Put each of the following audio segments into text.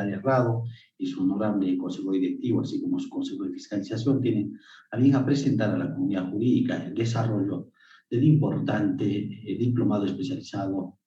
Pilar Herrado y su honorable consejo directivo, así como su consejo de fiscalización, tienen a bien a presentar a la comunidad jurídica el desarrollo del importante diplomado especializado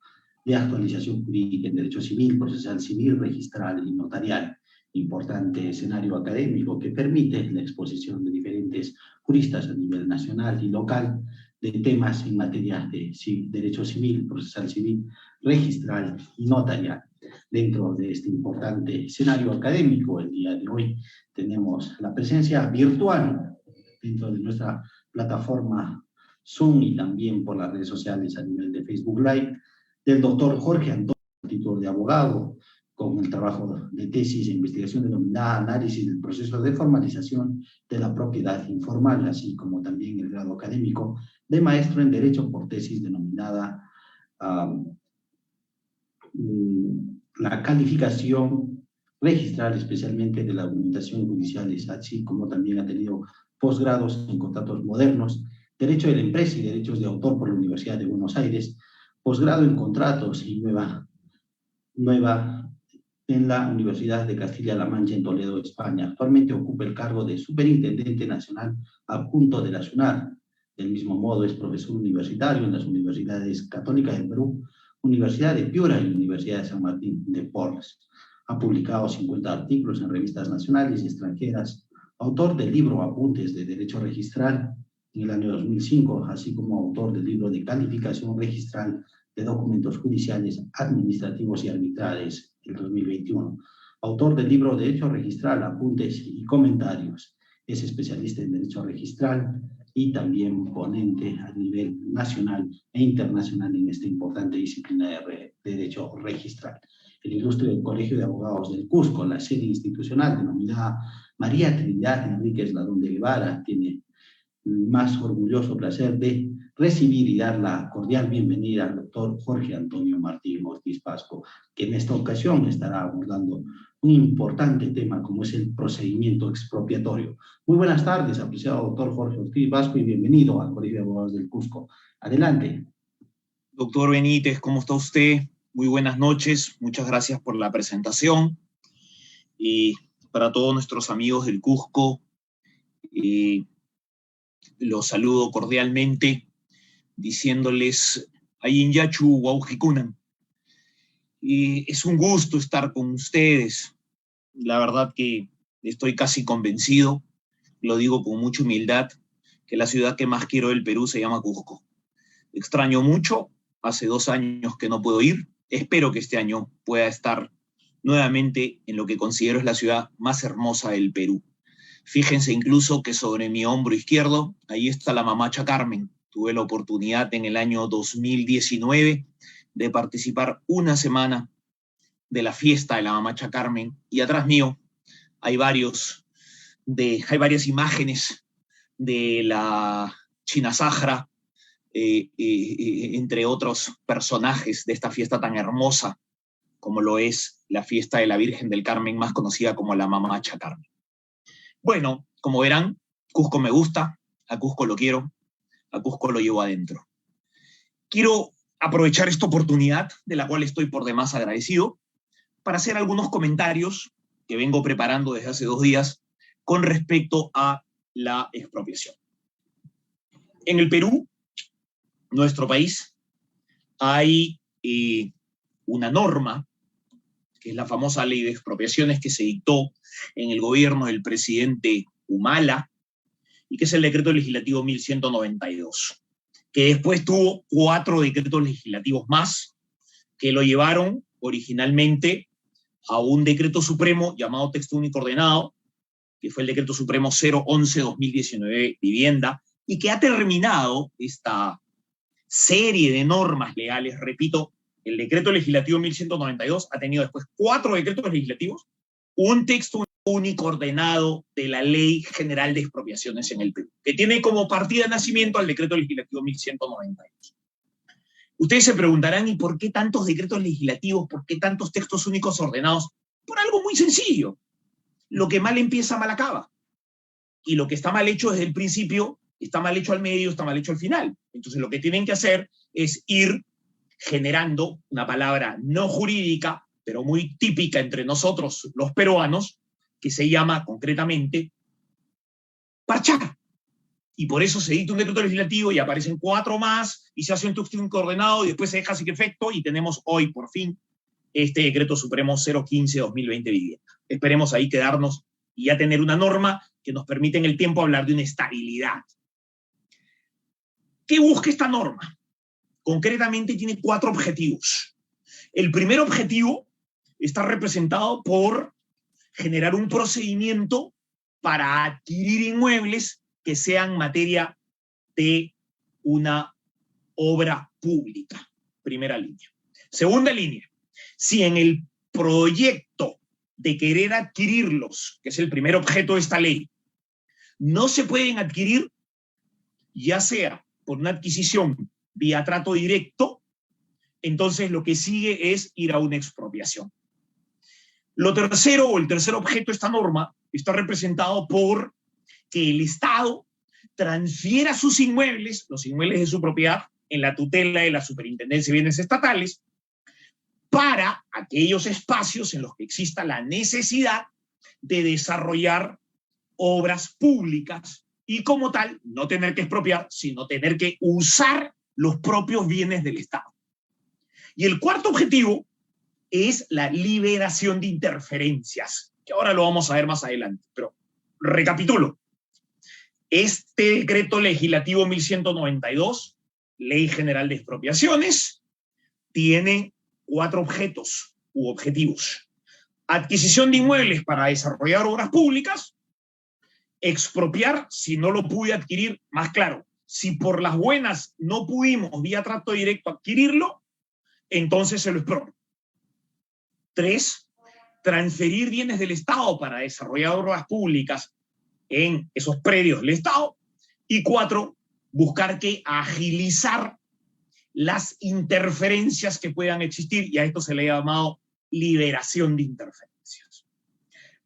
de actualización jurídica en Derecho Civil, Procesal Civil, Registral y Notarial. Importante escenario académico que permite la exposición de diferentes juristas a nivel nacional y local de temas en materia de Derecho Civil, Procesal Civil, Registral y Notarial. Dentro de este importante escenario académico, el día de hoy tenemos la presencia virtual dentro de nuestra plataforma Zoom y también por las redes sociales a nivel de Facebook Live, del doctor Jorge Antonio, título de abogado, con el trabajo de tesis de investigación denominada Análisis del proceso de formalización de la propiedad informal, así como también el grado académico de maestro en Derecho por tesis denominada la calificación registral, especialmente de la documentación judicial, así como también ha tenido posgrados en contratos modernos, Derecho de la Empresa y Derechos de Autor por la Universidad de Buenos Aires, posgrado en contratos y nueva en la Universidad de Castilla-La Mancha en Toledo, España. Actualmente ocupa el cargo de Superintendente Nacional Adjunto de la SUNAR. Del mismo modo es profesor universitario en las Universidades Católicas del Perú, Universidad de Piura y Universidad de San Martín de Porres. Ha publicado 50 artículos en revistas nacionales y extranjeras, autor del libro Apuntes de Derecho Registral en el año 2005, así como autor del libro de Calificación Registral de Documentos Judiciales, Administrativos y Arbitrales en 2021. Autor del libro Derecho Registral, Apuntes y Comentarios. Es especialista en Derecho Registral y también ponente a nivel nacional e internacional en esta importante disciplina de Derecho Registral. El ilustre Colegio de Abogados del Cusco, la sede institucional denominada María Trinidad Enríquez Ladrón de Guevara, tiene el más orgulloso placer de recibir y dar la cordial bienvenida al doctor Jorge Antonio Martín Ortiz Pasco, que en esta ocasión estará abordando un importante tema como es el procedimiento expropiatorio. Muy buenas tardes, apreciado doctor Jorge Ortiz Pasco, y bienvenido al Colegio de Abogados del Cusco. Adelante. Doctor Benítez, ¿cómo está usted? Muy buenas noches, muchas gracias por la presentación. Y para todos nuestros amigos del Cusco, los saludo cordialmente, diciéndoles Ayinyachu Wauhikunan. Es un gusto estar con ustedes. La verdad que estoy casi convencido, lo digo con mucha humildad, que la ciudad que más quiero del Perú se llama Cusco. Extraño mucho, hace 2 años que no puedo ir. Espero que este año pueda estar nuevamente en lo que considero es la ciudad más hermosa del Perú. Fíjense incluso que sobre mi hombro izquierdo, ahí está la Mamacha Carmen. Tuve la oportunidad en el año 2019 de participar una semana de la fiesta de la Mamacha Carmen, y atrás mío hay varias imágenes de la China Sahara, entre otros personajes de esta fiesta tan hermosa como lo es la fiesta de la Virgen del Carmen, más conocida como la Mamacha Carmen. Bueno, como verán, Cusco me gusta, a Cusco lo quiero, a Cusco lo llevo adentro. Quiero aprovechar esta oportunidad, de la cual estoy por demás agradecido, para hacer algunos comentarios que vengo preparando desde hace 2 días con respecto a la expropiación. En el Perú, nuestro país, hay una norma, que es la famosa ley de expropiaciones que se dictó en el gobierno del presidente Humala, y que es el decreto legislativo 1192, que después tuvo 4 decretos legislativos más que lo llevaron originalmente a un decreto supremo llamado Texto Único Ordenado, que fue el decreto supremo 011-2019 Vivienda, y que ha terminado esta serie de normas legales. Repito, el decreto legislativo 1192 ha tenido después 4 decretos legislativos, un texto único ordenado de la Ley General de Expropiaciones en el Perú, que tiene como partida de nacimiento al decreto legislativo 1192. Ustedes se preguntarán, ¿y por qué tantos decretos legislativos? ¿Por qué tantos textos únicos ordenados? Por algo muy sencillo. Lo que mal empieza, mal acaba. Y lo que está mal hecho desde el principio, está mal hecho al medio, está mal hecho al final. Entonces lo que tienen que hacer es ir generando una palabra no jurídica, pero muy típica entre nosotros los peruanos, que se llama concretamente parchar. Y por eso se dicta un decreto legislativo y aparecen 4 más, y se hace un tuxting coordenado, y después se deja sin efecto, y tenemos hoy, por fin, este decreto supremo 015-2020 vivienda. Esperemos ahí quedarnos y ya tener una norma que nos permite en el tiempo hablar de una estabilidad. ¿Qué busca esta norma? Concretamente tiene 4 objetivos. El primer objetivo está representado por generar un procedimiento para adquirir inmuebles que sean materia de una obra pública. Primera línea. Segunda línea. Si en el proyecto de querer adquirirlos, que es el primer objeto de esta ley, no se pueden adquirir, ya sea por una adquisición vía trato directo, entonces lo que sigue es ir a una expropiación. Lo tercero, o el tercer objeto de esta norma, está representado por que el Estado transfiera sus inmuebles, los inmuebles de su propiedad, en la tutela de la Superintendencia de Bienes Estatales, para aquellos espacios en los que exista la necesidad de desarrollar obras públicas y, como tal, no tener que expropiar, sino tener que usar los propios bienes del Estado. Y el cuarto objetivo es la liberación de interferencias, que ahora lo vamos a ver más adelante, pero recapitulo. Este decreto legislativo 1192, Ley General de Expropiaciones, tiene 4 objetos u objetivos. Adquisición de inmuebles para desarrollar obras públicas, expropiar si no lo pude adquirir, más claro, si por las buenas no pudimos vía trato directo adquirirlo, entonces se lo expropio. 3, transferir bienes del Estado para desarrollar obras públicas en esos predios del Estado. Y 4, buscar que agilizar las interferencias que puedan existir, y a esto se le ha llamado liberación de interferencias.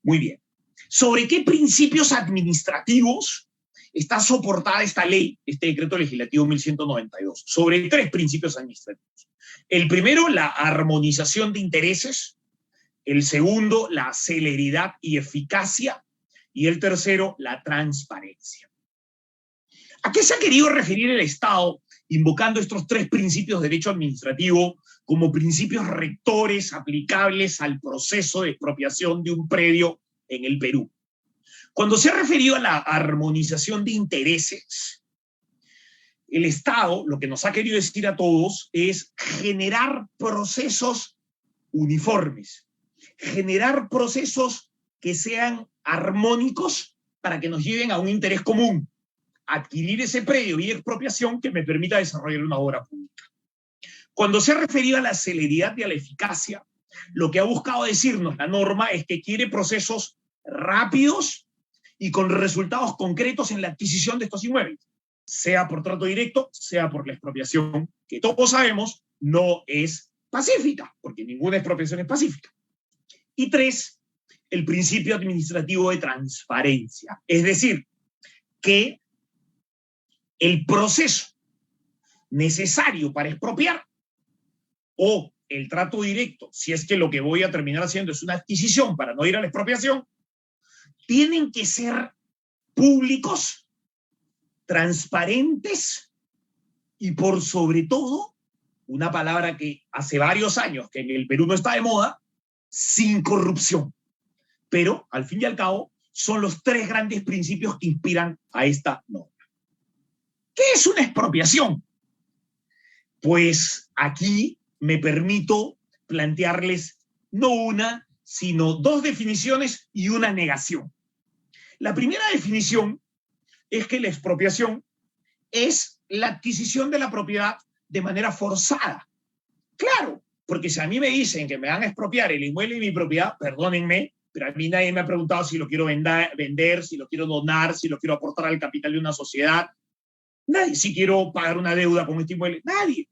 Muy bien. ¿Sobre qué principios administrativos está soportada esta ley, este decreto legislativo 1192? Sobre 3 principios administrativos. El primero, la armonización de intereses. El segundo, la celeridad y eficacia. Y el tercero, la transparencia. ¿A qué se ha querido referir el Estado invocando estos 3 principios de derecho administrativo como principios rectores aplicables al proceso de expropiación de un predio en el Perú? Cuando se ha referido a la armonización de intereses, el Estado lo que nos ha querido decir a todos es generar procesos uniformes, generar procesos que sean armónicos para que nos lleven a un interés común, adquirir ese predio vía expropiación que me permita desarrollar una obra pública. Cuando se ha referido a la celeridad y a la eficacia, lo que ha buscado decirnos la norma es que quiere procesos rápidos y con resultados concretos en la adquisición de estos inmuebles, sea por trato directo, sea por la expropiación, que todos sabemos no es pacífica, porque ninguna expropiación es pacífica. Y 3, el principio administrativo de transparencia, es decir, que el proceso necesario para expropiar o el trato directo, si es que lo que voy a terminar haciendo es una adquisición para no ir a la expropiación, tienen que ser públicos, transparentes y, por sobre todo, una palabra que hace varios años que en el Perú no está de moda, sin corrupción. Pero, al fin y al cabo, son los 3 grandes principios que inspiran a esta norma. ¿Qué es una expropiación? Pues aquí me permito plantearles no una, sino 2 definiciones y una negación. La primera definición es que la expropiación es la adquisición de la propiedad de manera forzada. Claro, porque si a mí me dicen que me van a expropiar el inmueble de mi propiedad, perdónenme, pero a mí nadie me ha preguntado si lo quiero vender, si lo quiero donar, si lo quiero aportar al capital de una sociedad. Nadie, si quiero pagar una deuda con este inmueble, nadie.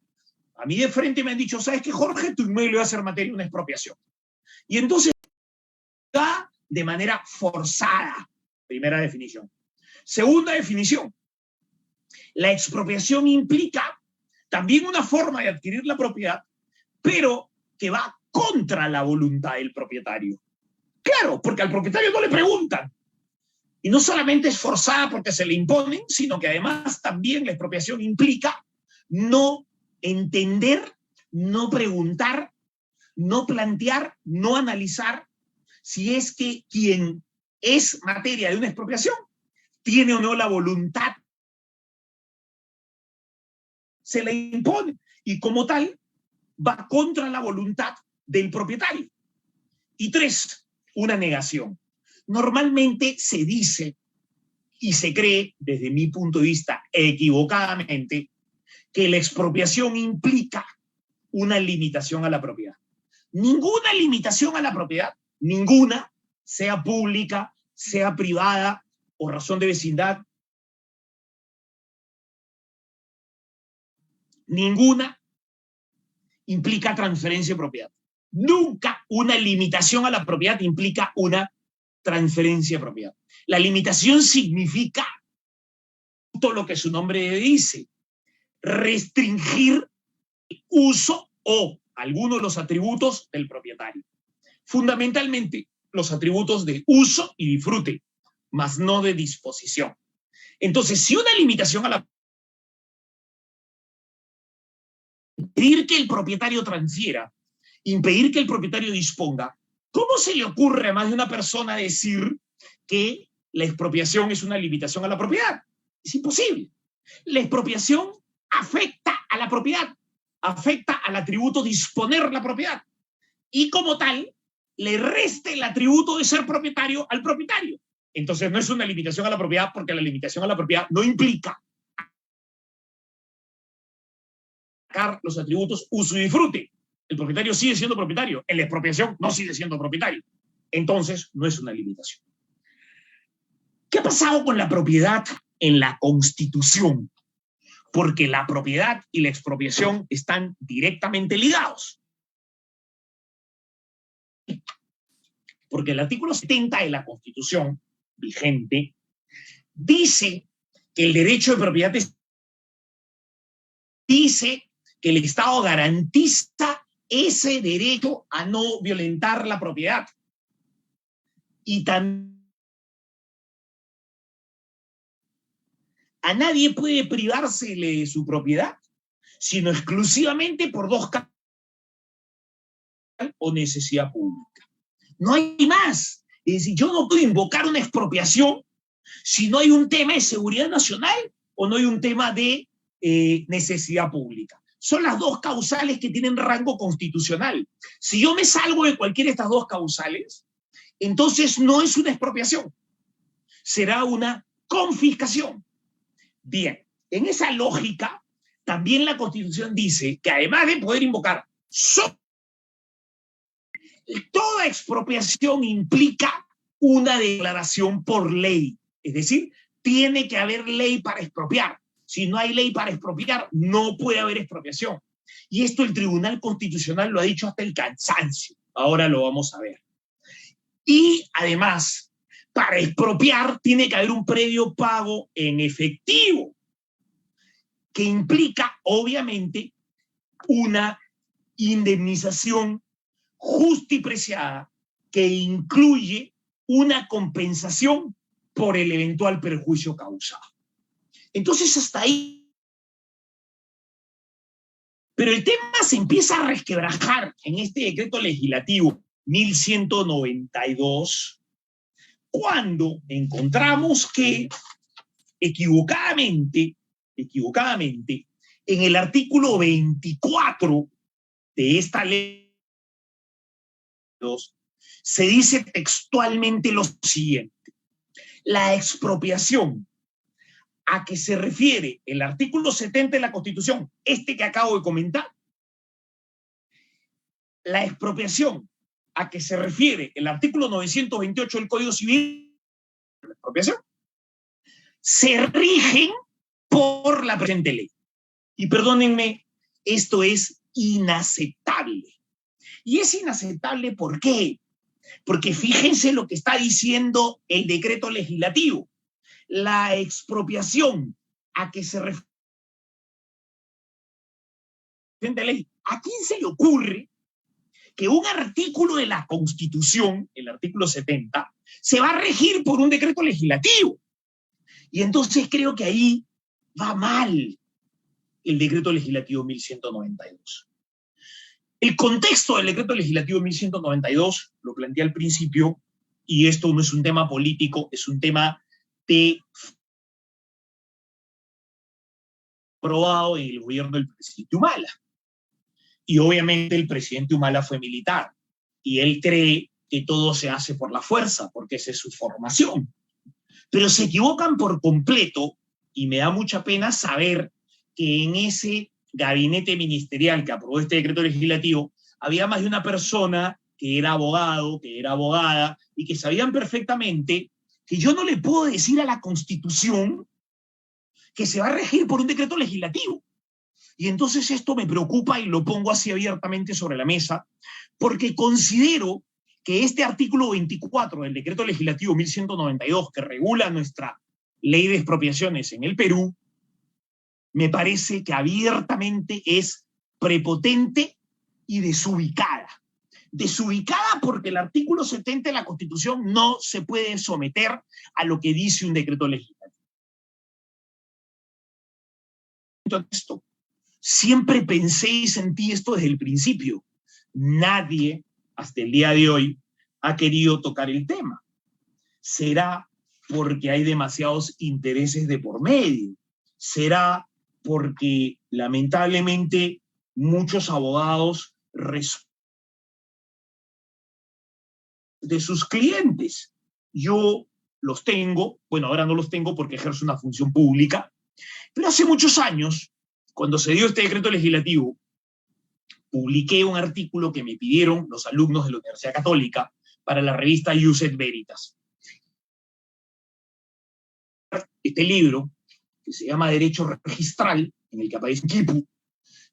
A mí de frente me han dicho, ¿sabes qué, Jorge? Tu inmueble va a ser materia de una expropiación. Y entonces, de manera forzada, primera definición. Segunda definición, la expropiación implica también una forma de adquirir la propiedad, pero que va contra la voluntad del propietario. Claro, porque al propietario no le preguntan. Y no solamente es forzada porque se le imponen, sino que además también la expropiación implica no entender, no preguntar, no plantear, no analizar si es que quien es materia de una expropiación tiene o no la voluntad. Se le impone y como tal va contra la voluntad del propietario. Y 3, una negación. Normalmente se dice y se cree, desde mi punto de vista equivocadamente, que la expropiación implica una limitación a la propiedad. Ninguna limitación a la propiedad, ninguna, sea pública, sea privada o razón de vecindad, ninguna implica transferencia de propiedad. Nunca una limitación a la propiedad implica una transferencia de propiedad. La limitación significa todo lo que su nombre dice, restringir el uso o algunos de los atributos del propietario. Fundamentalmente, los atributos de uso y disfrute, mas no de disposición. Entonces, si una limitación a la impedir que el propietario transfiera, impedir que el propietario disponga, ¿cómo se le ocurre a más de una persona decir que la expropiación es una limitación a la propiedad? Es imposible. La expropiación afecta a la propiedad, afecta al atributo disponer la propiedad y como tal le resta el atributo de ser propietario al propietario. Entonces no es una limitación a la propiedad porque la limitación a la propiedad no implica sacar los atributos uso y disfrute. El propietario sigue siendo propietario, en la expropiación no sigue siendo propietario. Entonces no es una limitación. ¿Qué ha pasado con la propiedad en la Constitución? Porque la propiedad y la expropiación están directamente ligados. Porque el artículo 70 de la Constitución vigente dice que el derecho de propiedad dice que el Estado garantiza ese derecho a no violentar la propiedad. Y también a nadie puede privársele de su propiedad, sino exclusivamente por 2 causas o necesidad pública. No hay más. Es decir, yo no puedo invocar una expropiación si no hay un tema de seguridad nacional o no hay un tema de necesidad pública. Son las 2 causales que tienen rango constitucional. Si yo me salgo de cualquiera de estas 2 causales, entonces no es una expropiación, será una confiscación. Bien, en esa lógica, también la Constitución dice que además de poder invocar, toda expropiación implica una declaración por ley. Es decir, tiene que haber ley para expropiar. Si no hay ley para expropiar, no puede haber expropiación. Y esto el Tribunal Constitucional lo ha dicho hasta el cansancio. Ahora lo vamos a ver. Y además, para expropiar tiene que haber un previo pago en efectivo, que implica, obviamente, una indemnización justa y preciada que incluye una compensación por el eventual perjuicio causado. Entonces, hasta ahí. Pero el tema se empieza a resquebrajar en este decreto legislativo 1192, cuando encontramos que equivocadamente, en el artículo 24 de esta ley se dice textualmente lo siguiente: la expropiación a que se refiere el artículo 70 de la Constitución, este que acabo de comentar, la expropiación a que se refiere el artículo 928 del Código Civil, la expropiación, se rigen por la presente ley. Y perdónenme, esto es inaceptable. Y es inaceptable, ¿por qué? Porque fíjense lo que está diciendo el decreto legislativo. La expropiación a que se refiere la ley. ¿A quién se le ocurre que un artículo de la Constitución, el artículo 70, se va a regir por un decreto legislativo. Y entonces creo que ahí va mal el decreto legislativo 1192. El contexto del decreto legislativo 1192, lo planteé al principio, y esto no es un tema político, es un tema de aprobado en el gobierno del presidente Humala. Y obviamente el presidente Humala fue militar, y él cree que todo se hace por la fuerza, porque esa es su formación. Pero se equivocan por completo, y me da mucha pena saber que en ese gabinete ministerial que aprobó este decreto legislativo había más de una persona que era abogado, que era abogada, y que sabían perfectamente que yo no le puedo decir a la Constitución que se va a regir por un decreto legislativo. Y entonces esto me preocupa y lo pongo así abiertamente sobre la mesa, porque considero que este artículo 24 del decreto legislativo 1192, que regula nuestra ley de expropiaciones en el Perú, me parece que abiertamente es prepotente y desubicada. Desubicada porque el artículo 70 de la Constitución no se puede someter a lo que dice un decreto legislativo. Esto, siempre pensé y sentí esto desde el principio. Nadie, hasta el día de hoy, ha querido tocar el tema. ¿Será porque hay demasiados intereses de por medio? ¿Será porque lamentablemente muchos abogados de sus clientes? Yo los tengo, bueno, ahora no los tengo porque ejerzo una función pública, pero hace muchos años, cuando se dio este decreto legislativo, publiqué un artículo que me pidieron los alumnos de la Universidad Católica para la revista Ius et Veritas. Este libro, que se llama Derecho Registral, en el que aparece Kipu,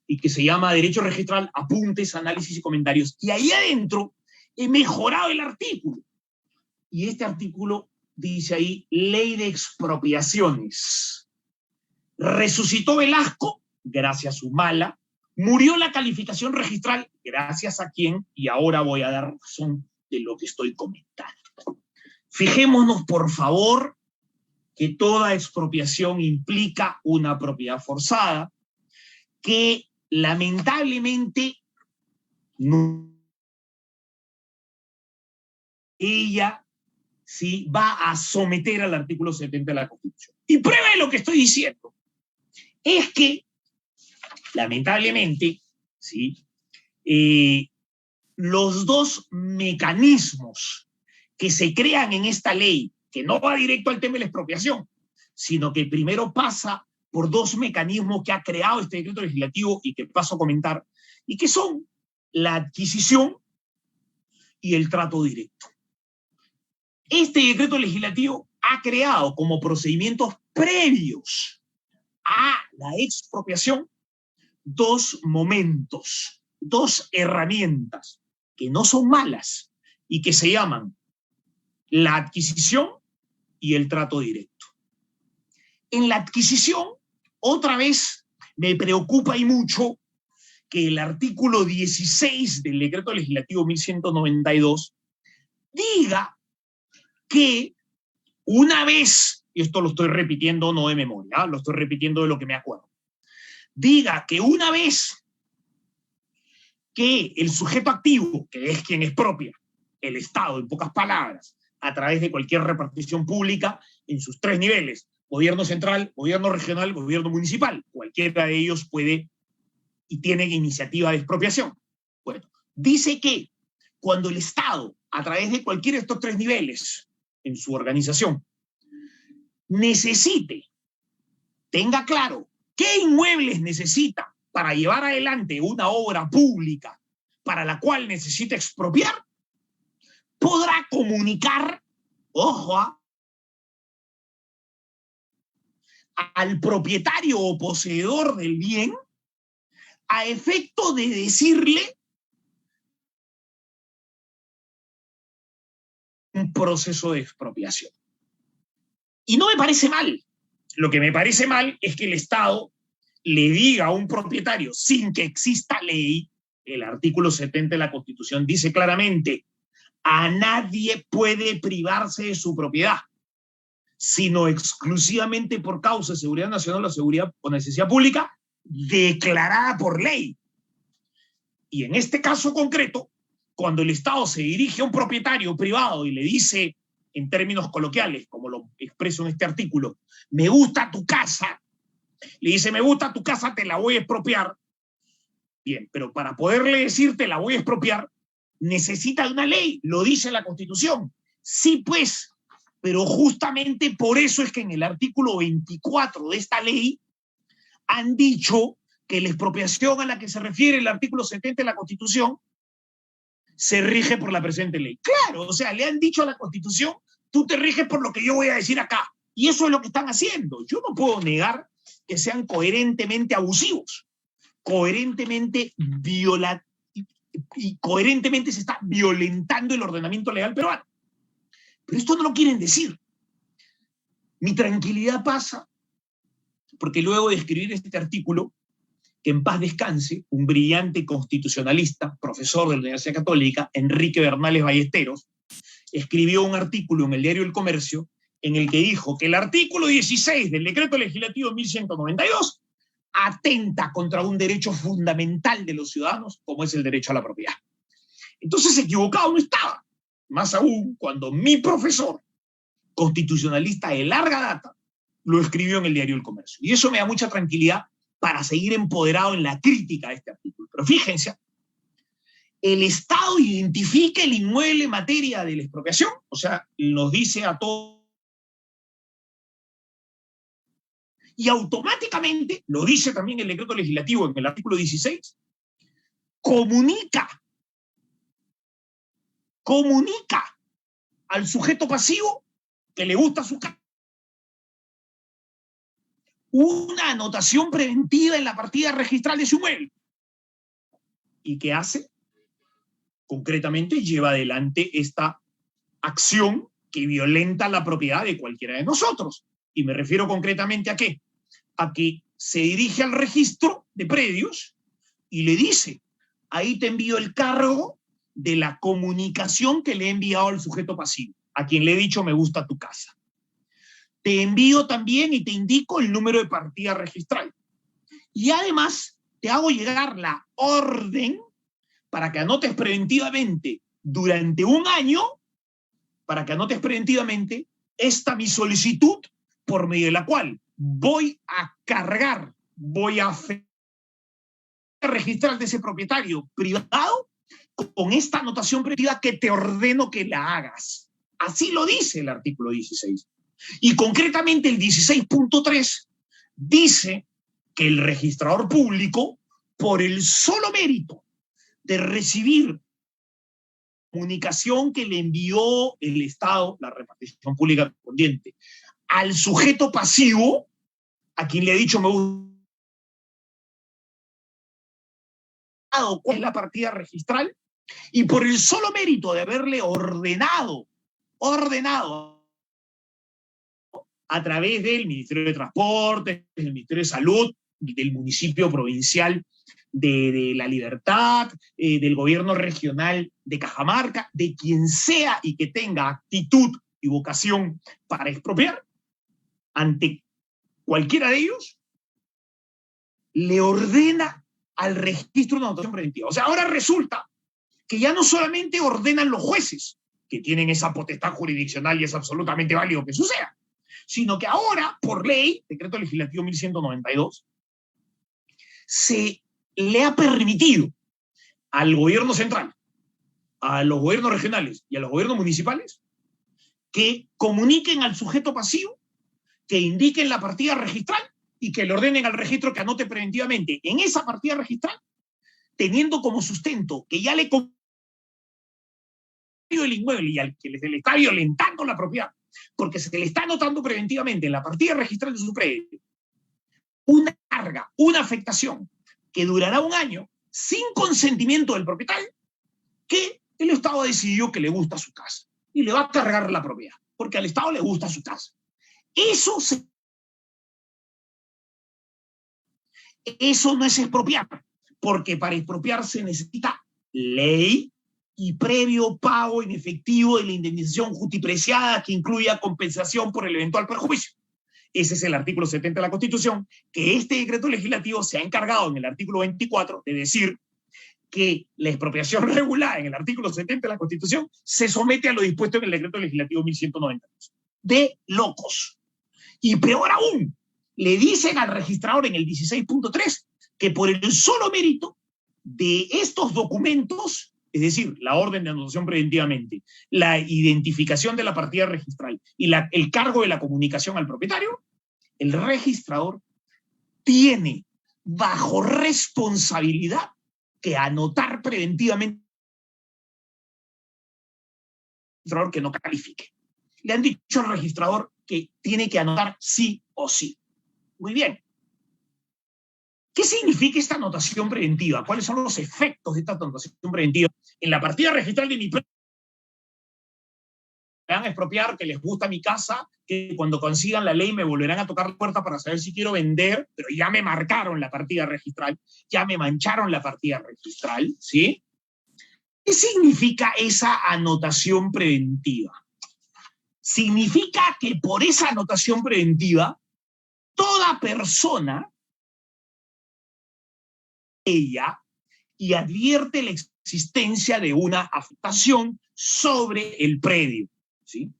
y que se llama Derecho Registral, Apuntes, Análisis y Comentarios. Y ahí adentro he mejorado el artículo. Y este artículo dice ahí, Ley de Expropiaciones. Resucitó Velasco, gracias a Humala. Murió la calificación registral, gracias a quien, y ahora voy a dar razón de lo que estoy comentando. Fijémonos, por favor, que toda expropiación implica una propiedad forzada, que lamentablemente no, ella sí va a someter al artículo 70 de la Constitución. Y prueba de lo que estoy diciendo es que, lamentablemente, ¿sí? Los dos mecanismos que se crean en esta ley, que no va directo al tema de la expropiación, sino que primero pasa por dos mecanismos que ha creado este decreto legislativo y que paso a comentar, y que son la adquisición y el trato directo. Este decreto legislativo ha creado como procedimientos previos a la expropiación dos momentos, dos herramientas que no son malas y que se llaman la adquisición y el trato directo. En la adquisición, otra vez, me preocupa y mucho que el artículo 16 del decreto legislativo 1192 diga que una vez, y esto lo estoy repitiendo no de memoria, lo estoy repitiendo de lo que me acuerdo, diga que una vez que el sujeto activo, que es quien expropia, el Estado, en pocas palabras, a través de cualquier repartición pública en sus tres niveles, gobierno central, gobierno regional, gobierno municipal, cualquiera de ellos puede y tiene iniciativa de expropiación. Bueno, dice que cuando el Estado, a través de cualquiera de estos tres niveles en su organización, necesite, tenga claro qué inmuebles necesita para llevar adelante una obra pública para la cual necesita expropiar, podrá comunicar, ojo, al propietario o poseedor del bien a efecto de decirle un proceso de expropiación. Y no me parece mal. Lo que me parece mal es que el Estado le diga a un propietario, sin que exista ley, El artículo 70 de la Constitución dice claramente: a nadie puede privarse de su propiedad, sino exclusivamente por causa de seguridad nacional o seguridad o necesidad pública declarada por ley. Y en este caso concreto, cuando el Estado se dirige a un propietario privado y le dice, en términos coloquiales, como lo expreso en este artículo, me gusta tu casa, le dice, me gusta tu casa, te la voy a expropiar. Bien, pero para poderle decir te la voy a expropiar, necesita de una ley, lo dice la Constitución. Sí, pues, pero justamente por eso es que en el artículo 24 de esta ley han dicho que la expropiación a la que se refiere el artículo 70 de la Constitución se rige por la presente ley. Claro, o sea, le han dicho a la Constitución, tú te riges por lo que yo voy a decir acá. Y eso es lo que están haciendo. Yo no puedo negar que sean coherentemente abusivos, coherentemente y coherentemente se está violentando el ordenamiento legal peruano. Pero esto no lo quieren decir. Mi tranquilidad pasa porque luego de escribir este artículo, que en paz descanse, un brillante constitucionalista, profesor de la Universidad Católica, Enrique Bernales Ballesteros, escribió un artículo en el diario El Comercio en el que dijo que el artículo 16 del Decreto Legislativo 1192 atenta contra un derecho fundamental de los ciudadanos, como es el derecho a la propiedad. Entonces, equivocado no estaba. Más aún cuando mi profesor, constitucionalista de larga data, lo escribió en el diario El Comercio. Y eso me da mucha tranquilidad para seguir empoderado en la crítica de este artículo. Pero fíjense, el Estado identifica el inmueble en materia de la expropiación, o sea, nos dice a todos, y automáticamente, lo dice también el decreto legislativo en el artículo 16, comunica al sujeto pasivo que le gusta su casa una anotación preventiva en la partida registral de su inmueble. ¿Y qué hace? Concretamente lleva adelante esta acción que violenta la propiedad de cualquiera de nosotros. Y me refiero concretamente ¿a qué? A que se dirige al registro de predios y le dice, ahí te envío el cargo de la comunicación que le he enviado al sujeto pasivo, a quien le he dicho me gusta tu casa. Te envío también y te indico el número de partida registral. Y además te hago llegar la orden para que anotes preventivamente durante un año, para que anotes preventivamente esta mi solicitud por medio de la cual voy a cargar, voy a registrar de ese propietario privado con esta anotación preventiva que te ordeno que la hagas. Así lo dice el artículo 16. Y concretamente el 16.3 dice que el registrador público, por el solo mérito de recibir comunicación que le envió el Estado, la repartición pública correspondiente, al sujeto pasivo, a quien le he dicho me gusta cuál es la partida registral, y por el solo mérito de haberle ordenado a través del Ministerio de Transporte, del Ministerio de Salud, del municipio provincial de La Libertad, del gobierno regional de Cajamarca, de quien sea y que tenga actitud y vocación para expropiar, ante cualquiera de ellos, le ordena al registro una anotación preventiva. O sea, ahora resulta que ya no solamente ordenan los jueces, que tienen esa potestad jurisdiccional y es absolutamente válido que suceda, sino que ahora, por ley, Decreto Legislativo 1192, se le ha permitido al gobierno central, a los gobiernos regionales y a los gobiernos municipales que comuniquen al sujeto pasivo, que indiquen la partida registral y que le ordenen al registro que anote preventivamente en esa partida registral, teniendo como sustento que ya le el inmueble y al que se le está violentando la propiedad, porque se le está anotando preventivamente en la partida registral de su predio una carga, una afectación que durará un año sin consentimiento del propietario, que el Estado decidió que le gusta su casa y le va a cargar la propiedad, porque al Estado le gusta su casa. Eso no es expropiar, porque para expropiarse necesita ley y previo pago en efectivo de la indemnización justipreciada que incluya compensación por el eventual perjuicio. Ese es el artículo 70 de la Constitución, que este decreto legislativo se ha encargado en el artículo 24 de decir que la expropiación regulada en el artículo 70 de la Constitución se somete a lo dispuesto en el decreto legislativo 1192. De locos. Y peor aún, le dicen al registrador en el 16.3 que por el solo mérito de estos documentos, es decir, la orden de anotación preventivamente, la identificación de la partida registral y el cargo de la comunicación al propietario, el registrador tiene bajo responsabilidad que anotar preventivamente al registrador que no califique. Le han dicho al registrador que tiene que anotar sí o sí. Muy bien. ¿Qué significa esta anotación preventiva? ¿Cuáles son los efectos de esta anotación preventiva? En la partida registral de mi me van a expropiar, que les gusta mi casa, que cuando consigan la ley me volverán a tocar la puerta para saber si quiero vender, pero ya me marcaron la partida registral, ya me mancharon la partida registral, ¿sí? ¿Qué significa esa anotación preventiva? Significa que por esa anotación preventiva, toda persona, ella, y advierte la existencia de una afectación sobre el predio, ¿sí?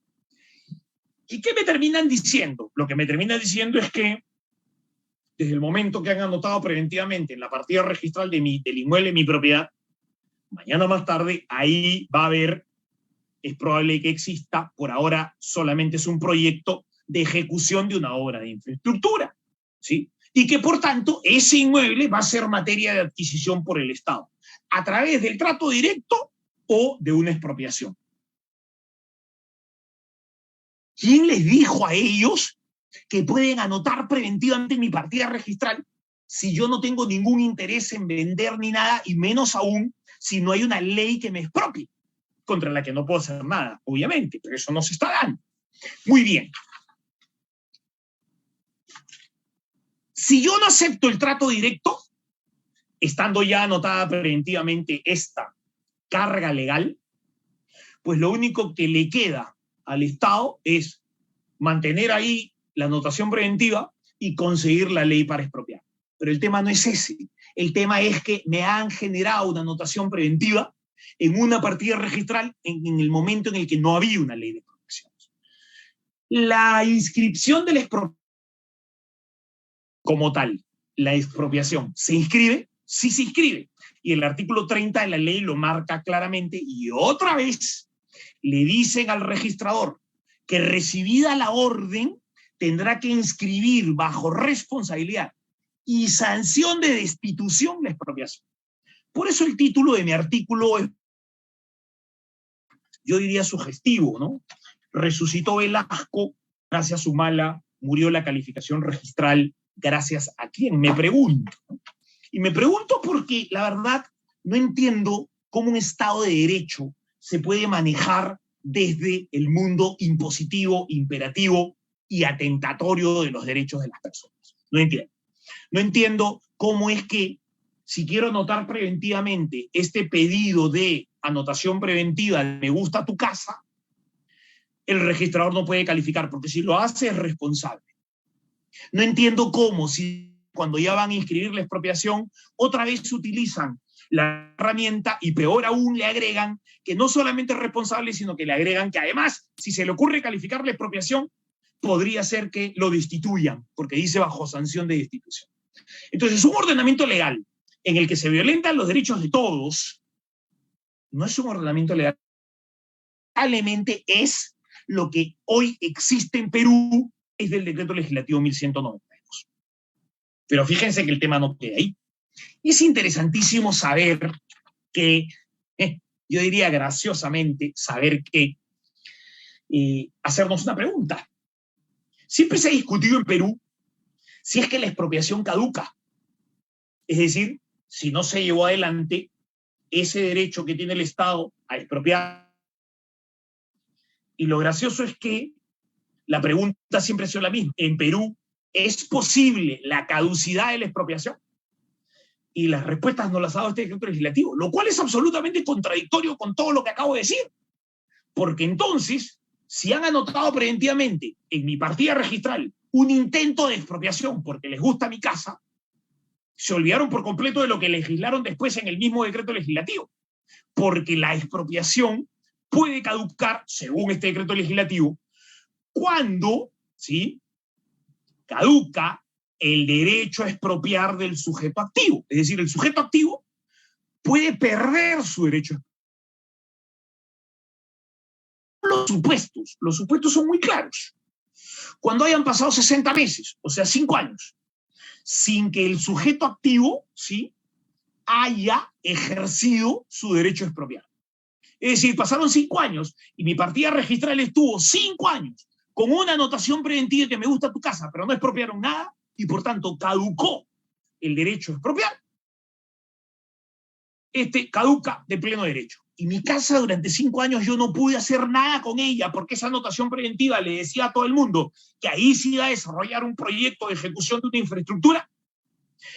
¿Y qué me terminan diciendo? Lo que me terminan diciendo es que desde el momento que han anotado preventivamente en la partida registral del inmueble de mi propiedad, mañana más tarde ahí va a haber, es probable que exista, por ahora solamente es un proyecto de ejecución de una obra de infraestructura, ¿sí? Y que por tanto ese inmueble va a ser materia de adquisición por el Estado, a través del trato directo o de una expropiación. ¿Quién les dijo a ellos que pueden anotar preventivamente mi partida registral si yo no tengo ningún interés en vender ni nada, y menos aún si no hay una ley que me expropie, contra la que no puedo hacer nada, obviamente, pero eso no se está dando? Muy bien. Si yo no acepto el trato directo, estando ya anotada preventivamente esta carga legal, pues lo único que le queda al Estado es mantener ahí la anotación preventiva y conseguir la ley para expropiar. Pero el tema no es ese. El tema es que me han generado una anotación preventiva en una partida registral en el momento en el que no había una ley de expropiación. La inscripción de la expropiación como tal, la expropiación, ¿se inscribe? Sí se inscribe. Y el artículo 30 de la ley lo marca claramente, y otra vez le dicen al registrador que recibida la orden tendrá que inscribir bajo responsabilidad y sanción de destitución la expropiación. Por eso el título de mi artículo es, yo diría, sugestivo, ¿no? Resucitó Velasco, gracias a su mala, murió la calificación registral, gracias a quién, me pregunto, ¿no? Y me pregunto porque, la verdad, no entiendo cómo un Estado de Derecho se puede manejar desde el mundo impositivo, imperativo y atentatorio de los derechos de las personas. No entiendo. No entiendo cómo es que, si quiero anotar preventivamente este pedido de anotación preventiva de me gusta tu casa, el registrador no puede calificar, porque si lo hace es responsable. No entiendo cómo, si cuando ya van a inscribir la expropiación, otra vez utilizan la herramienta y peor aún le agregan que no solamente es responsable, sino que le agregan que además, si se le ocurre calificar la expropiación, podría ser que lo destituyan, porque dice bajo sanción de destitución. Entonces, un ordenamiento legal en el que se violentan los derechos de todos no es un ordenamiento legal. Probablemente es lo que hoy existe en Perú, es del decreto legislativo 1192. Pero fíjense que el tema no queda ahí. Y es interesantísimo saber que, yo diría graciosamente, saber que, hacernos una pregunta. Siempre se ha discutido en Perú si es que la expropiación caduca. Es decir, si no se llevó adelante ese derecho que tiene el Estado a expropiar. Y lo gracioso es que la pregunta siempre ha sido la misma. En Perú, ¿es posible la caducidad de la expropiación? y las respuestas no las ha dado este decreto legislativo, lo cual es absolutamente contradictorio con todo lo que acabo de decir. Porque entonces, si han anotado preventivamente en mi partida registral un intento de expropiación porque les gusta mi casa, se olvidaron por completo de lo que legislaron después en el mismo decreto legislativo. Porque la expropiación puede caducar, según este decreto legislativo, cuando, ¿sí?, caduca el derecho a expropiar del sujeto activo. Es decir, el sujeto activo puede perder su derecho a expropiar. Los supuestos son muy claros. Cuando hayan pasado 60 meses, o sea, 5 años, sin que el sujeto activo, ¿sí?, haya ejercido su derecho a expropiar. Es decir, pasaron 5 años y mi partida registral estuvo 5 años con una anotación preventiva que me gusta tu casa, pero no expropiaron nada y por tanto caducó el derecho a expropiar. Caduca de pleno derecho. Y mi casa durante 5 años yo no pude hacer nada con ella porque esa anotación preventiva le decía a todo el mundo que ahí sí iba a desarrollar un proyecto de ejecución de una infraestructura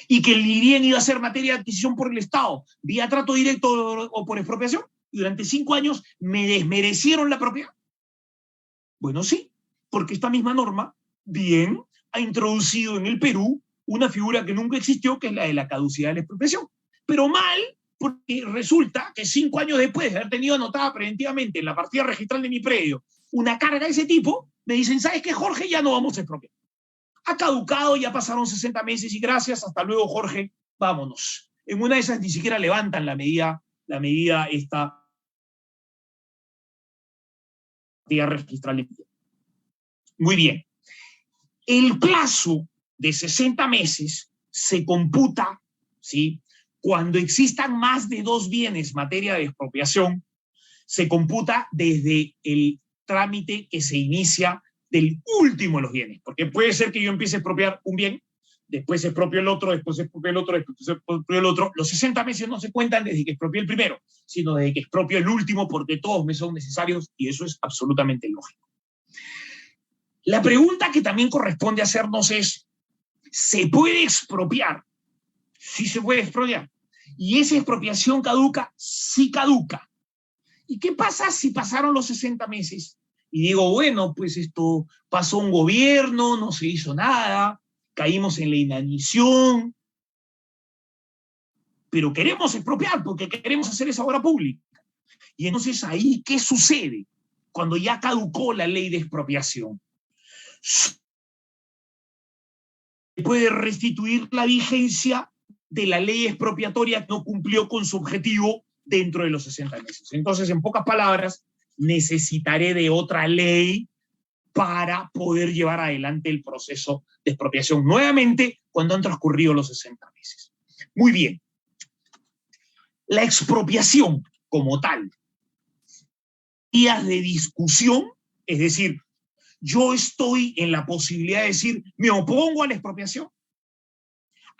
y que el IRIEN iba a ser materia de adquisición por el Estado, vía trato directo o por expropiación. Y durante 5 años me desmerecieron la propiedad. Bueno, sí, porque esta misma norma bien ha introducido en el Perú una figura que nunca existió, que es la de la caducidad de la expropiación. Pero mal, porque resulta que 5 años después de haber tenido anotada preventivamente en la partida registral de mi predio una carga de ese tipo, me dicen, ¿sabes qué, Jorge? Ya no vamos a expropiar. Ha caducado, ya pasaron 60 meses y gracias, hasta luego, Jorge, vámonos. En una de esas ni siquiera levantan la medida esta registral. Muy bien. El plazo de 60 meses se computa, ¿sí?, cuando existan más de 2 bienes materia de expropiación, se computa desde el trámite que se inicia del último de los bienes. Porque puede ser que yo empiece a expropiar un bien, después expropio el otro, después expropio el otro, después expropio el otro. Los 60 meses no se cuentan desde que expropié el primero, sino desde que expropio el último, porque todos me son necesarios y eso es absolutamente lógico. La pregunta que también corresponde hacernos es, ¿se puede expropiar? Sí se puede expropiar. ¿Y esa expropiación caduca? Sí caduca. ¿Y qué pasa si pasaron los 60 meses? Y digo, bueno, pues esto pasó un gobierno, no se hizo nada, caímos en la inanición, pero queremos expropiar porque queremos hacer esa obra pública. Y entonces ahí, ¿qué sucede cuando ya caducó la ley de expropiación? Se puede restituir la vigencia de la ley expropiatoria que no cumplió con su objetivo dentro de los 60 meses. Entonces, en pocas palabras, necesitaré de otra ley para poder llevar adelante el proceso de expropiación nuevamente cuando han transcurrido los 60 meses. Muy bien. La expropiación como tal, días de discusión, es decir, yo estoy en la posibilidad de decir, me opongo a la expropiación.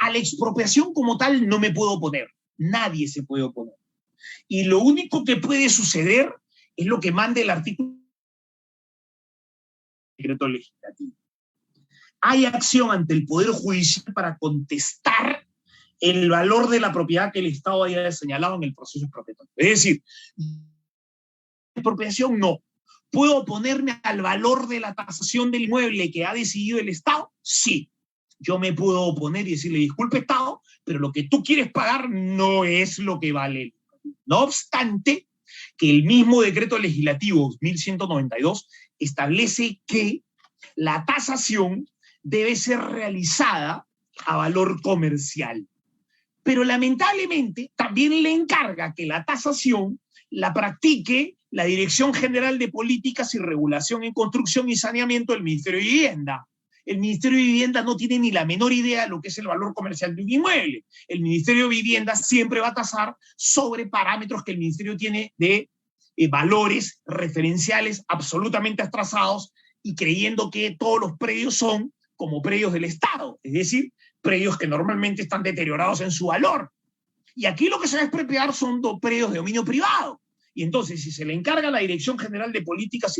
A la expropiación como tal no me puedo oponer, nadie se puede oponer. Y lo único que puede suceder es lo que manda el artículo del decreto legislativo. Hay acción ante el Poder Judicial para contestar el valor de la propiedad que el Estado haya señalado en el proceso expropiatorio. Es decir, expropiación no. ¿Puedo oponerme al valor de la tasación del inmueble que ha decidido el Estado? Sí. Yo me puedo oponer y decirle, disculpe, Estado, pero lo que tú quieres pagar no es lo que vale. No obstante, que el mismo decreto legislativo 1192 establece que la tasación debe ser realizada a valor comercial. Pero lamentablemente también le encarga que la tasación la practique la Dirección General de Políticas y Regulación en Construcción y Saneamiento del Ministerio de Vivienda. El Ministerio de Vivienda no tiene ni la menor idea de lo que es el valor comercial de un inmueble. El Ministerio de Vivienda siempre va a tasar sobre parámetros que el Ministerio tiene de valores referenciales absolutamente atrasados y creyendo que todos los predios son como predios del Estado, es decir, predios que normalmente están deteriorados en su valor. Y aquí lo que se va a expropiar son predios de dominio privado. Y entonces, si se le encarga a la Dirección General de Políticas,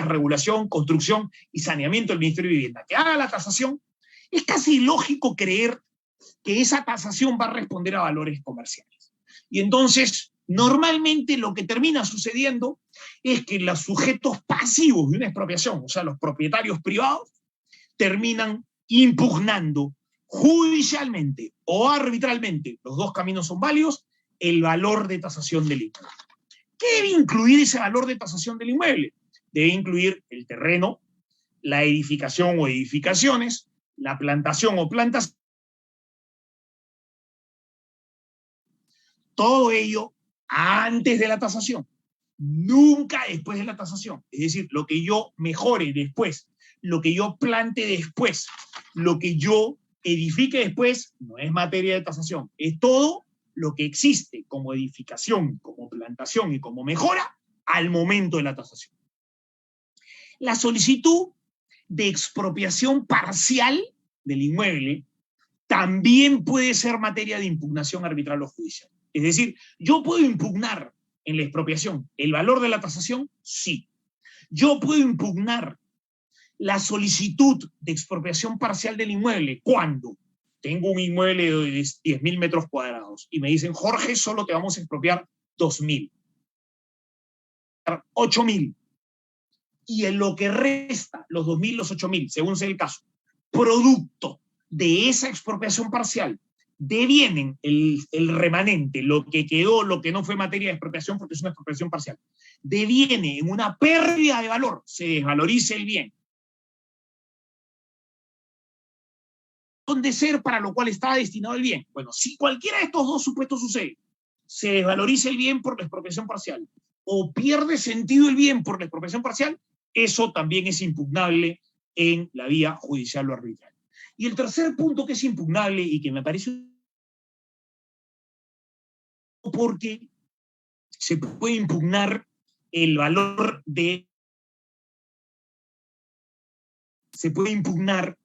Regulación, Construcción y Saneamiento del Ministerio de Vivienda que haga la tasación, es casi ilógico creer que esa tasación va a responder a valores comerciales. Y entonces, normalmente lo que termina sucediendo es que los sujetos pasivos de una expropiación, o sea, los propietarios privados, terminan impugnando judicialmente o arbitralmente, los dos caminos son válidos, el valor de tasación del inmueble. ¿Qué debe incluir ese valor de tasación del inmueble? Debe incluir el terreno, la edificación o edificaciones, la plantación o plantas, todo ello antes de la tasación, nunca después de la tasación. Es decir, lo que yo mejore después, lo que yo plante después, lo que yo edifique después, no es materia de tasación. Es todo lo que existe como edificación, como plantación y como mejora al momento de la tasación. La solicitud de expropiación parcial del inmueble también puede ser materia de impugnación arbitral o judicial. Es decir, yo puedo impugnar en la expropiación el valor de la tasación, sí. Yo puedo impugnar la solicitud de expropiación parcial del inmueble cuando tengo un inmueble de 10.000 metros cuadrados y me dicen, Jorge, solo te vamos a expropiar 2.000, 8.000. Y en lo que resta, los 2.000, los 8.000, según sea el caso, producto de esa expropiación parcial, devienen el remanente, lo que quedó, lo que no fue materia de expropiación porque es una expropiación parcial, deviene en una pérdida de valor, se desvaloriza el bien. ¿Dónde ser para lo cual estaba destinado el bien? Bueno, si cualquiera de estos dos supuestos sucede, se desvaloriza el bien por la expropiación parcial o pierde sentido el bien por la expropiación parcial, eso también es impugnable en la vía judicial o arbitral. Y el tercer punto que es impugnable y que me parece porque se puede impugnar el valor de... Se puede impugnar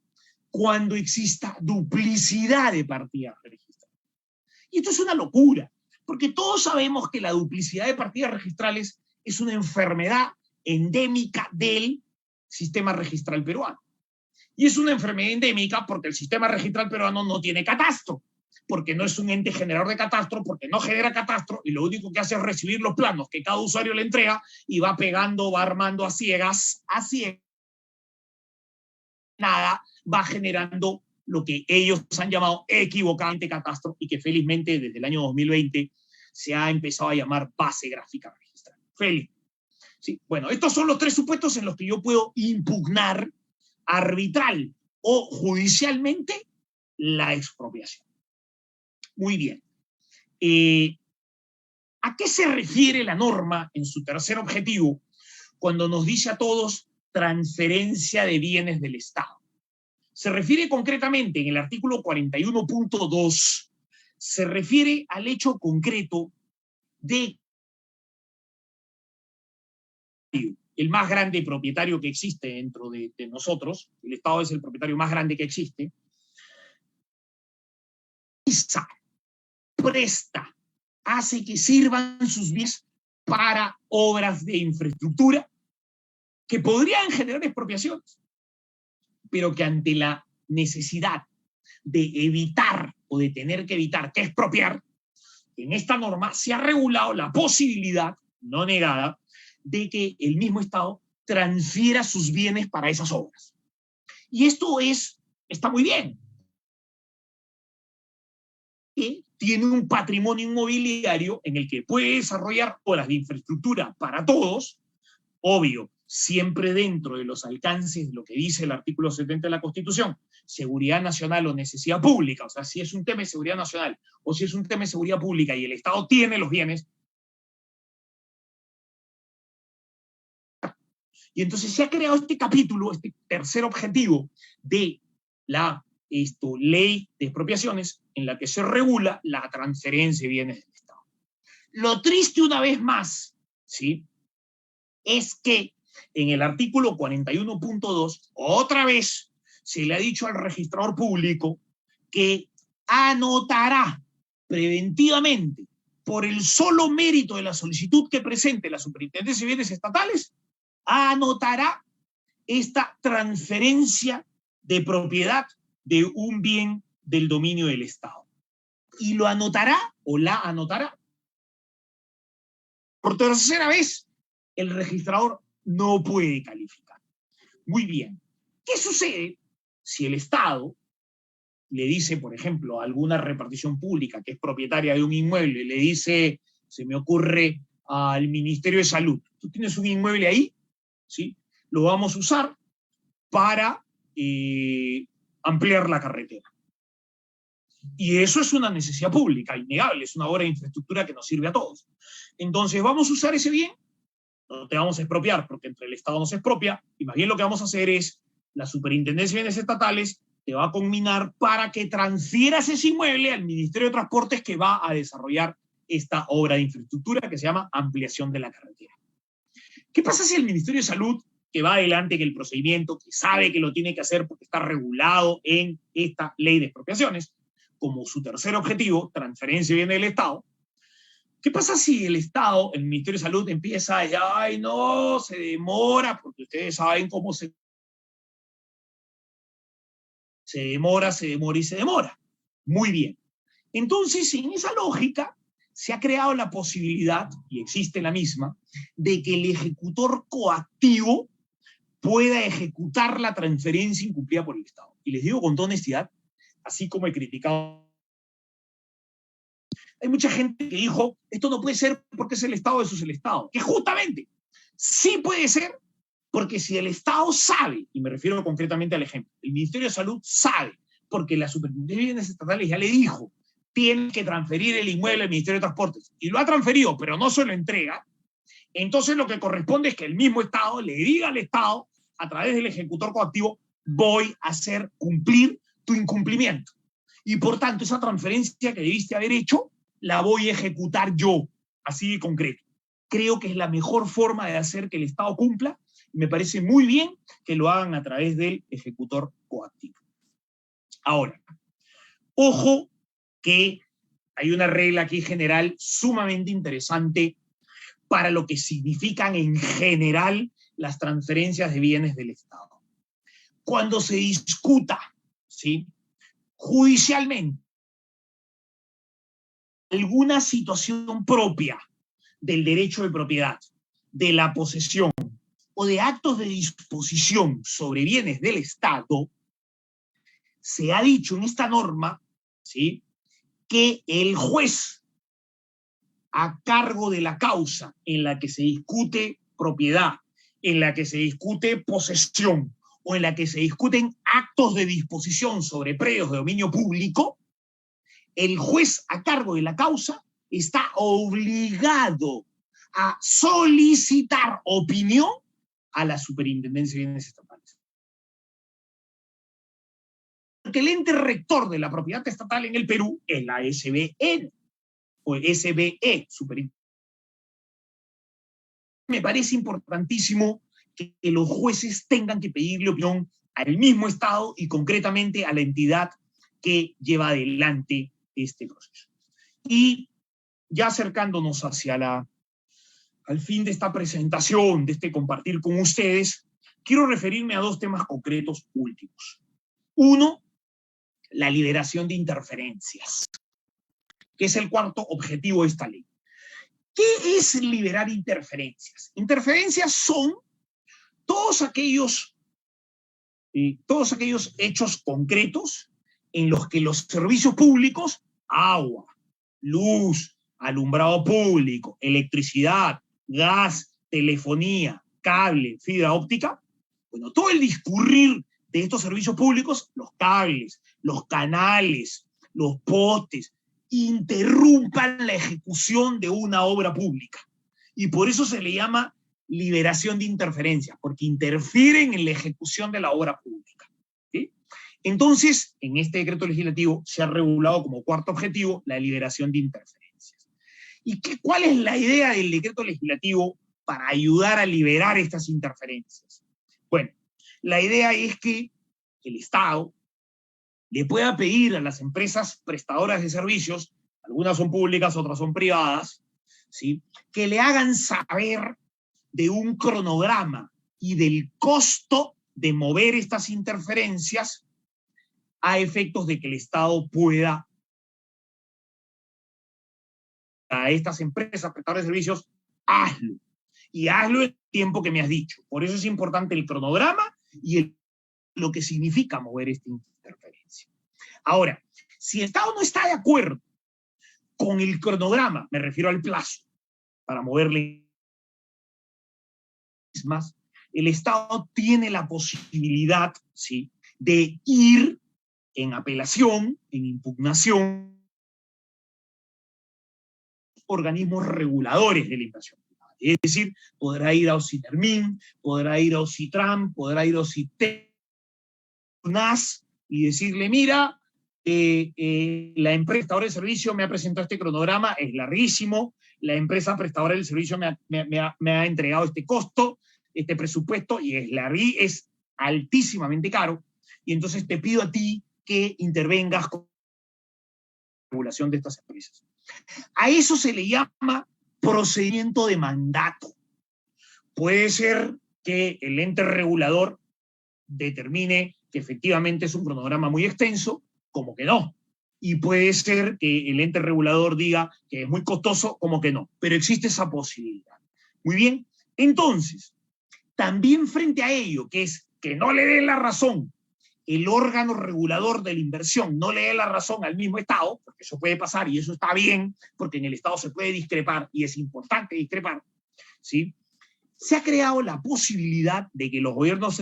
cuando exista duplicidad de partidas registrales. Y esto es una locura, porque todos sabemos que la duplicidad de partidas registrales es una enfermedad endémica del sistema registral peruano. Y es una enfermedad endémica porque el sistema registral peruano no tiene catastro, porque no es un ente generador de catastro, porque no genera catastro, y lo único que hace es recibir los planos que cada usuario le entrega y va pegando, va armando a ciegas, nada, va generando lo que ellos han llamado equivocadamente catastro y que felizmente desde el año 2020 se ha empezado a llamar base gráfica registral. Feliz. Sí, bueno, estos son los tres supuestos en los que yo puedo impugnar arbitral o judicialmente la expropiación. Muy bien. ¿A qué se refiere la norma en su tercer objetivo cuando nos dice a todos transferencia de bienes del Estado? Se refiere concretamente en el artículo 41.2, se refiere al hecho concreto de el más grande propietario que existe dentro de nosotros, el Estado es el propietario más grande que existe, presta, hace que sirvan sus bienes para obras de infraestructura que podrían generar expropiaciones, pero que ante la necesidad de evitar o de tener que evitar que expropiar, en esta norma se ha regulado la posibilidad, no negada, de que el mismo Estado transfiera sus bienes para esas obras. Y esto está muy bien. Y tiene un patrimonio inmobiliario en el que puede desarrollar obras de infraestructura para todos, obvio, siempre dentro de los alcances de lo que dice el artículo 70 de la Constitución, seguridad nacional o necesidad pública, o sea, si es un tema de seguridad nacional o si es un tema de seguridad pública y el Estado tiene los bienes. Y entonces se ha creado este capítulo, este tercer objetivo de la ley de expropiaciones en la que se regula la transferencia de bienes del Estado. Lo triste una vez más, ¿sí?, es que en el artículo 41.2, otra vez se le ha dicho al registrador público que anotará preventivamente, por el solo mérito de la solicitud que presente la Superintendencia de Bienes Estatales, anotará esta transferencia de propiedad de un bien del dominio del Estado. Y lo anotará o la anotará. Por tercera vez, el registrador no puede calificar. Muy bien. ¿Qué sucede si el Estado le dice, por ejemplo, a alguna repartición pública que es propietaria de un inmueble, le dice, se me ocurre, al Ministerio de Salud, tú tienes un inmueble ahí, ¿sí? Lo vamos a usar para ampliar la carretera. Y eso es una necesidad pública, innegable, es una obra de infraestructura que nos sirve a todos. Entonces, ¿vamos a usar ese bien? No te vamos a expropiar, porque entre el Estado no se expropia, y más bien lo que vamos a hacer es, la Superintendencia de Bienes Estatales te va a conminar para que transfieras ese inmueble al Ministerio de Transportes, que va a desarrollar esta obra de infraestructura que se llama ampliación de la carretera. ¿Qué pasa si el Ministerio de Salud, que va adelante en el procedimiento, que sabe que lo tiene que hacer porque está regulado en esta ley de expropiaciones, como su tercer objetivo, transferencia de bienes del Estado, ¿qué pasa si el Estado, el Ministerio de Salud, empieza a decir, ay, no, se demora, porque ustedes saben cómo se demora, se demora y se demora? Muy bien. Entonces, en esa lógica, se ha creado la posibilidad, y existe la misma, de que el ejecutor coactivo pueda ejecutar la transferencia incumplida por el Estado. Y les digo con toda honestidad, así como he criticado, hay mucha gente que dijo, esto no puede ser porque es el Estado, eso es el Estado. Que justamente, sí puede ser, porque si el Estado sabe, y me refiero concretamente al ejemplo, el Ministerio de Salud sabe, porque la Superintendencia de Bienes Estatales ya le dijo, tiene que transferir el inmueble al Ministerio de Transportes, y lo ha transferido, pero no se lo entrega, entonces lo que corresponde es que el mismo Estado le diga al Estado, a través del ejecutor coactivo, voy a hacer cumplir tu incumplimiento. Y por tanto, esa transferencia que debiste haber hecho, la voy a ejecutar yo, así de concreto. Creo que es la mejor forma de hacer que el Estado cumpla, y me parece muy bien que lo hagan a través del ejecutor coactivo. Ahora, ojo que hay una regla aquí general sumamente interesante para lo que significan en general las transferencias de bienes del Estado. Cuando se discuta, ¿sí?, judicialmente alguna situación propia del derecho de propiedad, de la posesión o de actos de disposición sobre bienes del Estado, se ha dicho en esta norma, ¿sí?, que el juez a cargo de la causa en la que se discute propiedad, en la que se discute posesión o en la que se discuten actos de disposición sobre predios de dominio público, el juez a cargo de la causa está obligado a solicitar opinión a la Superintendencia de Bienes Estatales. Porque el ente rector de la propiedad estatal en el Perú es la SBN, o SBE, Superintendencia. Me parece importantísimo que los jueces tengan que pedirle opinión al mismo Estado y concretamente a la entidad que lleva adelante este proceso. Y ya acercándonos hacia al fin de esta presentación, de este compartir con ustedes, quiero referirme a dos temas concretos últimos. Uno, la liberación de interferencias, que es el cuarto objetivo de esta ley. ¿Qué es liberar interferencias? Interferencias son todos aquellos hechos concretos en los que los servicios públicos, agua, luz, alumbrado público, electricidad, gas, telefonía, cable, fibra óptica, bueno, todo el discurrir de estos servicios públicos, los cables, los canales, los postes, interrumpan la ejecución de una obra pública. Y por eso se le llama liberación de interferencias, porque interfieren en la ejecución de la obra pública. ¿Sí? Entonces, en este decreto legislativo se ha regulado como cuarto objetivo la liberación de interferencias. ¿Y cuál es la idea del decreto legislativo para ayudar a liberar estas interferencias? Bueno, la idea es que el Estado le pueda pedir a las empresas prestadoras de servicios, algunas son públicas, otras son privadas, ¿sí?, que le hagan saber de un cronograma y del costo de mover estas interferencias a efectos de que el Estado pueda a estas empresas prestadoras de servicios, hazlo. Y hazlo el tiempo que me has dicho. Por eso es importante el cronograma y lo que significa mover esta interferencia. Ahora, si el Estado no está de acuerdo con el cronograma, me refiero al plazo, para moverle más, el Estado tiene la posibilidad, ¿sí?, de ir en apelación, en impugnación, organismos reguladores de la inversión privada. Es decir, podrá ir a OCITERMIN, podrá ir a OCITRAN, podrá ir a OCITEC, y decirle, mira, la empresa prestadora de servicio me ha presentado este cronograma, es larguísimo, la empresa prestadora del servicio me ha entregado este costo, este presupuesto, y es altísimamente caro, y entonces te pido a ti que intervengas con la regulación de estas empresas. A eso se le llama procedimiento de mandato. Puede ser que el ente regulador determine que efectivamente es un cronograma muy extenso, como que no. Y puede ser que el ente regulador diga que es muy costoso, como que no. Pero existe esa posibilidad. Muy bien. Entonces, también frente a ello, que es que no le den la razón el órgano regulador de la inversión, no le dé la razón al mismo Estado, porque eso puede pasar y eso está bien, porque en el Estado se puede discrepar y es importante discrepar, ¿sí? Se ha creado la posibilidad de que los gobiernos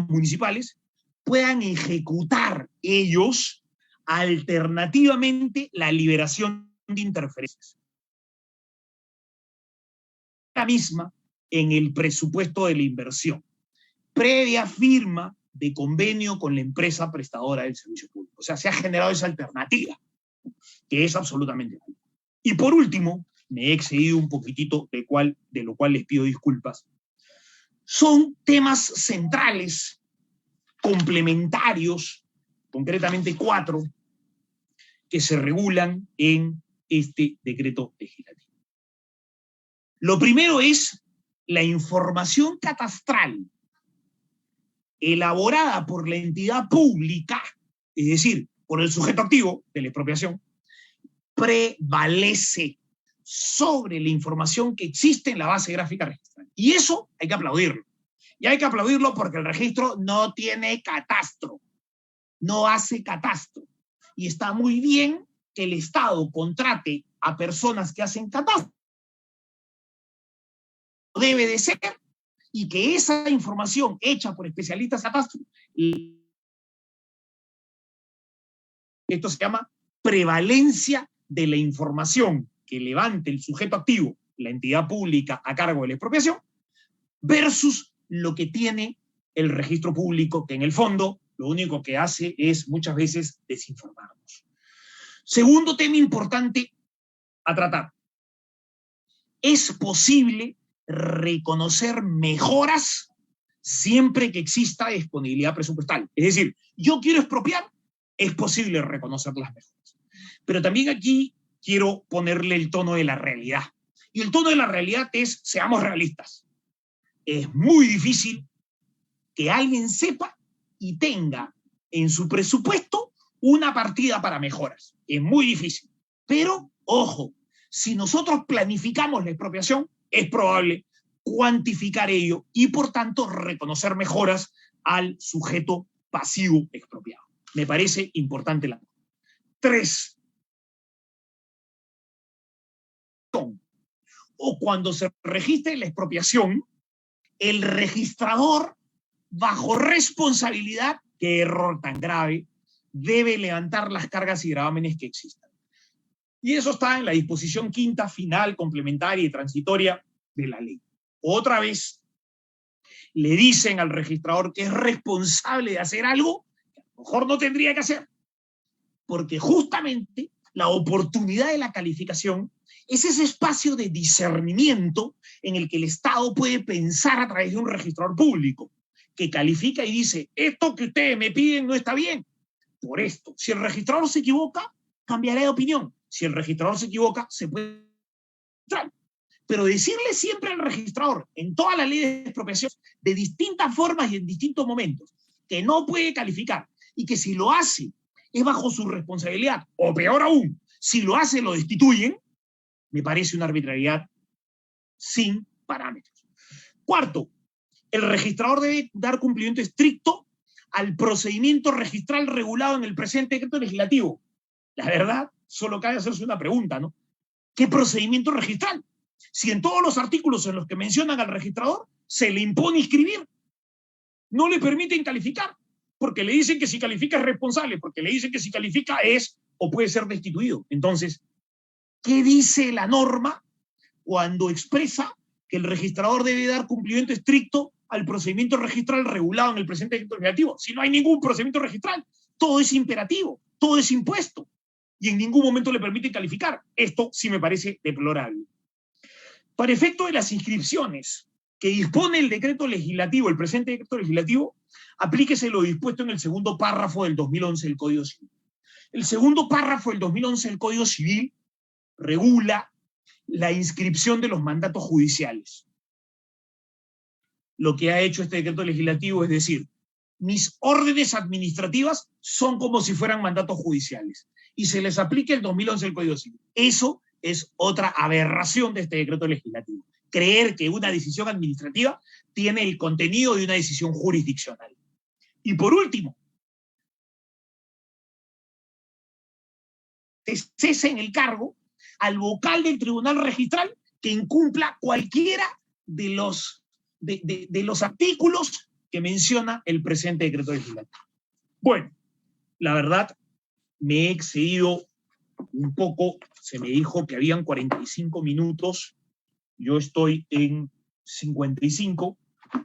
municipales puedan ejecutar ellos alternativamente la liberación de interferencias. La misma en el presupuesto de la inversión, previa firma de convenio con la empresa prestadora del servicio público. O sea, se ha generado esa alternativa, que es absolutamente válida. Y por último, me he excedido un poquitito, de lo cual les pido disculpas. Son temas centrales, complementarios, concretamente 4, que se regulan en este decreto legislativo. Lo primero es la información catastral elaborada por la entidad pública, es decir, por el sujeto activo de la expropiación, prevalece sobre la información que existe en la base gráfica registral. Y eso hay que aplaudirlo. Y hay que aplaudirlo porque el registro no tiene catastro, no hace catastro. Y está muy bien que el Estado contrate a personas que hacen catastro. Debe de ser, y que esa información hecha por especialistas catastro, esto se llama prevalencia de la información que levante el sujeto activo, la entidad pública a cargo de la expropiación, versus lo que tiene el registro público, que en el fondo lo único que hace es muchas veces desinformarnos. Segundo tema importante a tratar. Es posible reconocer mejoras siempre que exista disponibilidad presupuestal. Es decir, yo quiero expropiar, es posible reconocer las mejoras. Pero también aquí quiero ponerle el tono de la realidad. Y el tono de la realidad es, seamos realistas. Es muy difícil que alguien sepa y tenga en su presupuesto una partida para mejoras. Es muy difícil. Pero, ojo, si nosotros planificamos la expropiación, es probable cuantificar ello y, por tanto, reconocer mejoras al sujeto pasivo expropiado. Me parece importante la. 3. O cuando se registre la expropiación, el registrador, bajo responsabilidad, qué error tan grave, debe levantar las cargas y gravámenes que existan. Y eso está en la disposición 5ª final, complementaria y transitoria de la ley. Otra vez, le dicen al registrador que es responsable de hacer algo que a lo mejor no tendría que hacer. Porque justamente la oportunidad de la calificación es ese espacio de discernimiento en el que el Estado puede pensar a través de un registrador público, que califica y dice, esto que ustedes me piden no está bien, por esto. Si el registrador se equivoca, cambiará de opinión. Si el registrador se equivoca, se puede. Pero decirle siempre al registrador, en toda la ley de expropiación, de distintas formas y en distintos momentos, que no puede calificar y que si lo hace es bajo su responsabilidad, o peor aún, si lo hace lo destituyen, me parece una arbitrariedad sin parámetros. Cuarto, el registrador debe dar cumplimiento estricto al procedimiento registral regulado en el presente decreto legislativo. La verdad, solo cabe hacerse una pregunta, ¿no? ¿Qué procedimiento registral? Si en todos los artículos en los que mencionan al registrador se le impone inscribir, no le permiten calificar, porque le dicen que si califica es responsable, porque le dicen que si califica es o puede ser destituido. Entonces, ¿qué dice la norma cuando expresa que el registrador debe dar cumplimiento estricto al procedimiento registral regulado en el presente decreto legislativo? Si no hay ningún procedimiento registral, todo es imperativo, todo es impuesto, y en ningún momento le permiten calificar. Esto sí me parece deplorable. Para efecto de las inscripciones que dispone el decreto legislativo, el presente decreto legislativo, aplíquese lo dispuesto en el segundo párrafo del 2011 del Código Civil. El segundo párrafo del 2011 del Código Civil regula la inscripción de los mandatos judiciales. Lo que ha hecho este decreto legislativo es decir, mis órdenes administrativas son como si fueran mandatos judiciales y se les aplica el 2011 del Código Civil. Eso es otra aberración de este decreto legislativo. Creer que una decisión administrativa tiene el contenido de una decisión jurisdiccional. Y por último, cesa en el cargo al vocal del tribunal registral que incumpla cualquiera de los artículos que menciona el presente decreto legislativo. Bueno, la verdad, me he excedido un poco, se me dijo que habían 45 minutos, yo estoy en 55,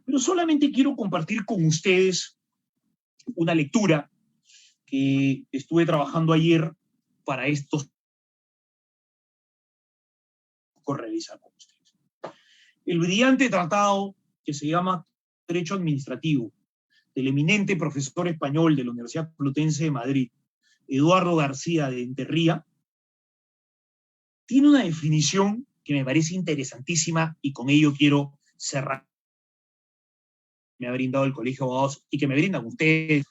pero solamente quiero compartir con ustedes una lectura que estuve trabajando ayer para estos revisar con ustedes. El brillante tratado que se llama Derecho Administrativo, del eminente profesor español de la Universidad Complutense de Madrid, Eduardo García de Enterría, tiene una definición que me parece interesantísima y con ello quiero cerrar. Me ha brindado el Colegio de Abogados y que me brindan ustedes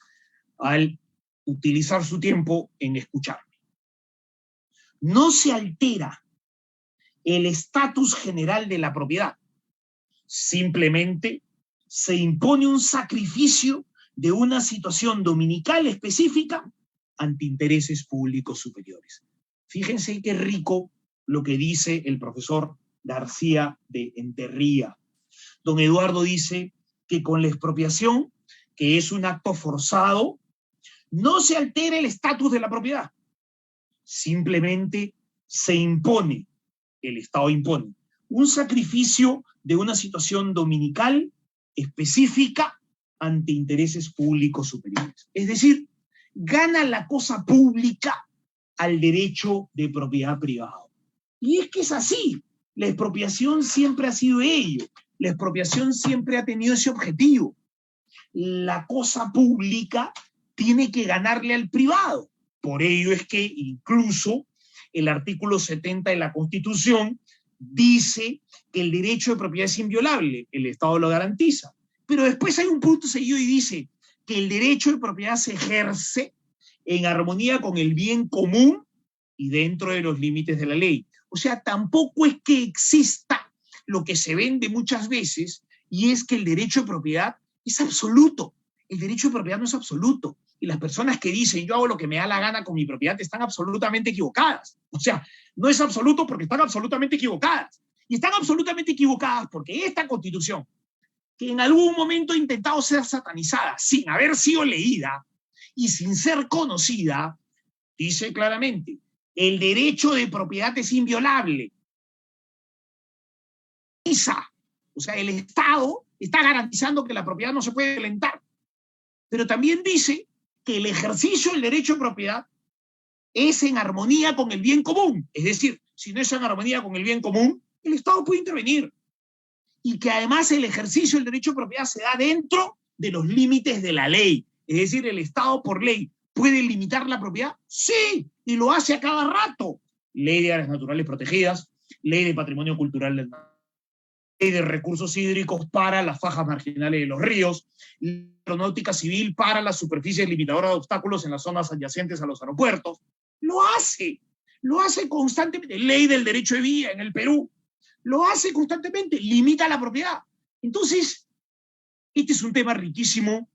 al utilizar su tiempo en escucharme. No se altera el estatus general de la propiedad. Simplemente se impone un sacrificio de una situación dominical específica ante intereses públicos superiores. Fíjense qué rico lo que dice el profesor García de Enterría. Don Eduardo dice que con la expropiación, que es un acto forzado, no se altera el estatus de la propiedad. Simplemente se impone, el Estado impone, un sacrificio de una situación dominical específica ante intereses públicos superiores. Es decir, gana la cosa pública al derecho de propiedad privado. Y es que es así. La expropiación siempre ha sido ello. La expropiación siempre ha tenido ese objetivo. La cosa pública tiene que ganarle al privado. Por ello es que incluso el artículo 70 de la Constitución dice que el derecho de propiedad es inviolable, el Estado lo garantiza. Pero después hay un punto seguido y dice que el derecho de propiedad se ejerce en armonía con el bien común y dentro de los límites de la ley. O sea, tampoco es que exista lo que se vende muchas veces, y es que el derecho de propiedad es absoluto. El derecho de propiedad no es absoluto. Y las personas que dicen, yo hago lo que me da la gana con mi propiedad, están absolutamente equivocadas. O sea, no es absoluto porque están absolutamente equivocadas. Y están absolutamente equivocadas porque esta Constitución, que en algún momento ha intentado ser satanizada, sin haber sido leída y sin ser conocida, dice claramente, el derecho de propiedad es inviolable. O sea, el Estado está garantizando que la propiedad no se puede violentar. Pero también dice que el ejercicio del derecho de propiedad es en armonía con el bien común. Es decir, si no es en armonía con el bien común, el Estado puede intervenir. Y que además el ejercicio del derecho de propiedad se da dentro de los límites de la ley. Es decir, el Estado por ley puede limitar la propiedad. Sí, y lo hace a cada rato. Ley de áreas naturales protegidas, ley de patrimonio cultural del mar, ley de recursos hídricos para las fajas marginales de los ríos, ley de aeronáutica civil para las superficies limitadoras de obstáculos en las zonas adyacentes a los aeropuertos. Lo hace constantemente. Ley del derecho de vía en el Perú, lo hace constantemente, limita la propiedad. Entonces, este es un tema riquísimo.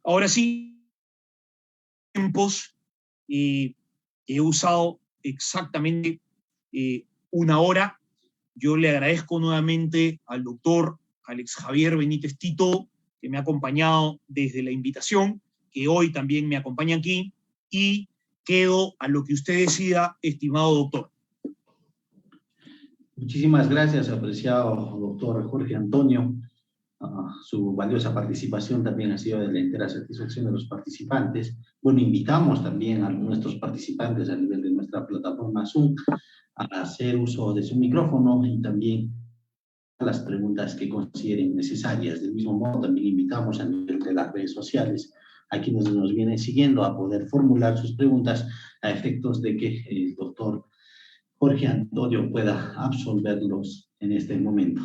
Ahora sí, tiempos, he usado exactamente una hora. Yo le agradezco nuevamente al doctor Alex Javier Benítez Tito, que me ha acompañado desde la invitación, que hoy también me acompaña aquí, y quedo a lo que usted decida, estimado doctor. Muchísimas gracias, apreciado doctor Jorge Antonio. Su valiosa participación también ha sido de la entera satisfacción de los participantes. Bueno, invitamos también a nuestros participantes a nivel de nuestra plataforma Zoom a hacer uso de su micrófono y también a las preguntas que consideren necesarias. Del mismo modo, también invitamos a nivel de las redes sociales a quienes nos vienen siguiendo a poder formular sus preguntas a efectos de que el doctor Jorge Antonio pueda absolverlos en este momento.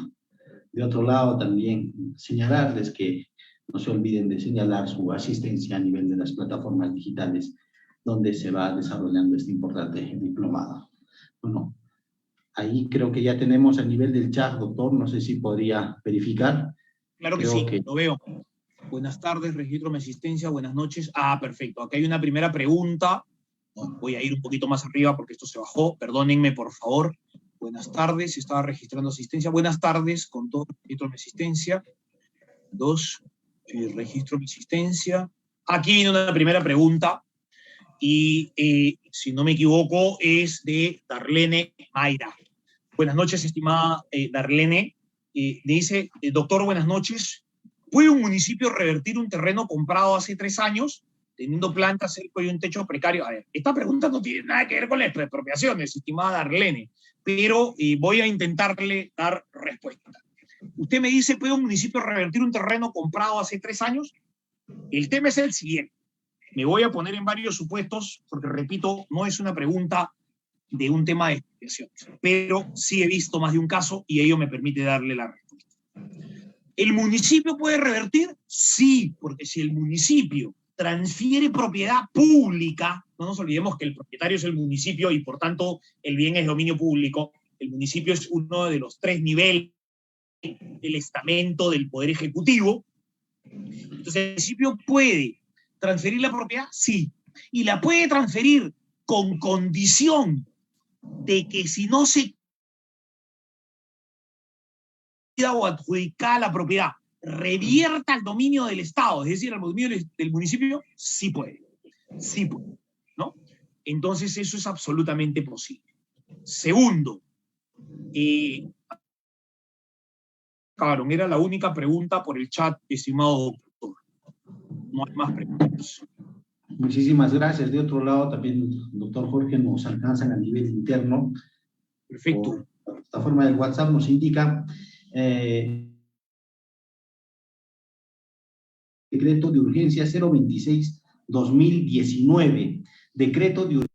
De otro lado, también señalarles que no se olviden de señalar su asistencia a nivel de las plataformas digitales donde se va desarrollando este importante diplomado. Bueno, ahí creo que ya tenemos a nivel del chat, doctor, no sé si podría verificar. Claro que sí, lo veo. Buenas tardes, registro mi asistencia, buenas noches. Perfecto, acá hay una primera pregunta. Voy a ir un poquito más arriba porque esto se bajó, perdónenme por favor. Buenas tardes, estaba registrando asistencia. Buenas tardes, con todo registro mi asistencia. 2, registro mi asistencia. Aquí viene una primera pregunta y si no me equivoco es de Darlene Mayra. Buenas noches, estimada Darlene. Dice, doctor, buenas noches. ¿Puede un municipio revertir un terreno comprado hace 3 años, teniendo plantas cerca y un techo precario? A ver, esta pregunta no tiene nada que ver con las expropiaciones, estimada Darlene, pero voy a intentarle dar respuesta. Usted me dice, ¿puede un municipio revertir un terreno comprado hace 3 años? El tema es el siguiente. Me voy a poner en varios supuestos, porque repito, no es una pregunta de un tema de expropiaciones, pero sí he visto más de un caso y ello me permite darle la respuesta. ¿El municipio puede revertir? Sí, porque si el municipio transfiere propiedad pública, no nos olvidemos que el propietario es el municipio y por tanto el bien es dominio público, el municipio es uno de los 3 niveles del estamento del Poder Ejecutivo. Entonces, ¿el municipio puede transferir la propiedad? Sí. Y la puede transferir con condición de que si no se o adjudicada la propiedad revierta al dominio del Estado, es decir, al dominio del municipio, sí puede, ¿no? Entonces eso es absolutamente posible. Segundo, Cabrón, era la única pregunta por el chat, estimado doctor. No hay más preguntas. Muchísimas gracias. De otro lado, también, doctor Jorge, nos alcanzan a nivel interno. Perfecto. Por la plataforma del WhatsApp nos indica decreto de urgencia 026-2019, decreto de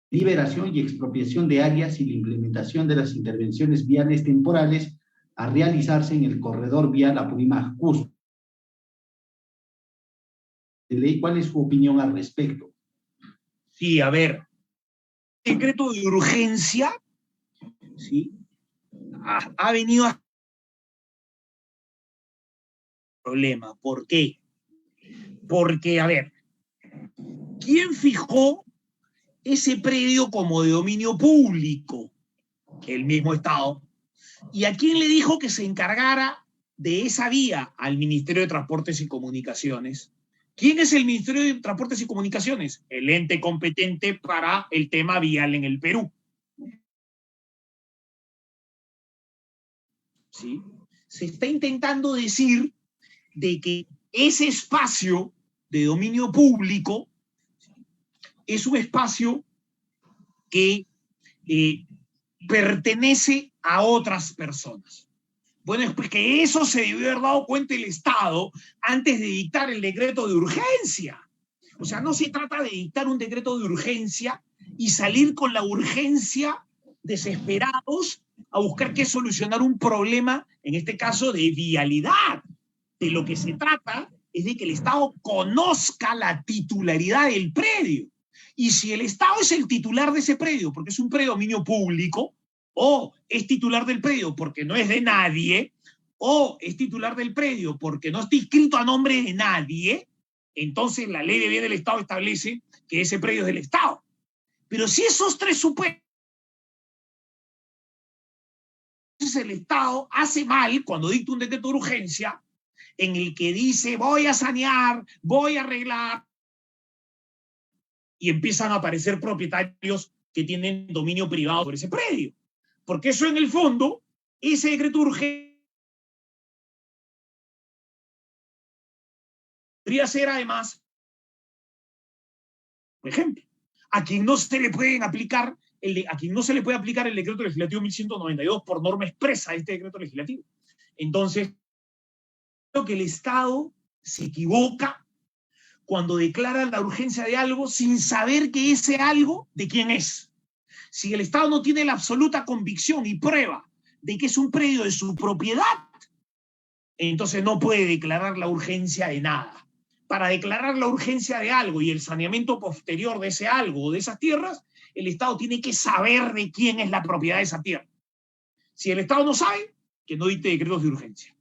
liberación y expropiación de áreas y la implementación de las intervenciones viales temporales a realizarse en el corredor vial Apurímac-Cusco. ¿Cuál es su opinión al respecto? Sí, a ver, decreto de urgencia, ¿sí? Ha venido a problema. ¿Por qué? Porque, a ver, ¿quién fijó ese predio como de dominio público? El mismo Estado. ¿Y a quién le dijo que se encargara de esa vía? Al Ministerio de Transportes y Comunicaciones. ¿Quién es el Ministerio de Transportes y Comunicaciones? El ente competente para el tema vial en el Perú. ¿Sí? Se está intentando decir de que ese espacio de dominio público es un espacio que pertenece a otras personas. Bueno, es pues que eso se debió haber dado cuenta el Estado antes de dictar el decreto de urgencia. O sea, no se trata de dictar un decreto de urgencia y salir con la urgencia desesperados a buscar que solucionar un problema, en este caso de vialidad. De lo que se trata es de que el Estado conozca la titularidad del predio. Y si el Estado es el titular de ese predio, porque es un predio de dominio público, o es titular del predio porque no es de nadie, o es titular del predio porque no está inscrito a nombre de nadie, entonces la ley de bien del Estado establece que ese predio es del Estado. Pero si esos tres supuestos, el Estado hace mal cuando dicta un decreto de urgencia en el que dice voy a sanear, voy a arreglar, y empiezan a aparecer propietarios que tienen dominio privado sobre ese predio. Porque eso en el fondo, ese decreto de urgencia podría ser además, por ejemplo, a quien no se le puede aplicar el decreto legislativo 1192 por norma expresa de este decreto legislativo. Entonces, creo que el Estado se equivoca cuando declara la urgencia de algo sin saber que ese algo de quién es. Si el Estado no tiene la absoluta convicción y prueba de que es un predio de su propiedad, entonces no puede declarar la urgencia de nada. Para declarar la urgencia de algo y el saneamiento posterior de ese algo o de esas tierras, el Estado tiene que saber de quién es la propiedad de esa tierra. Si el Estado no sabe, que no dicte decretos de urgencia.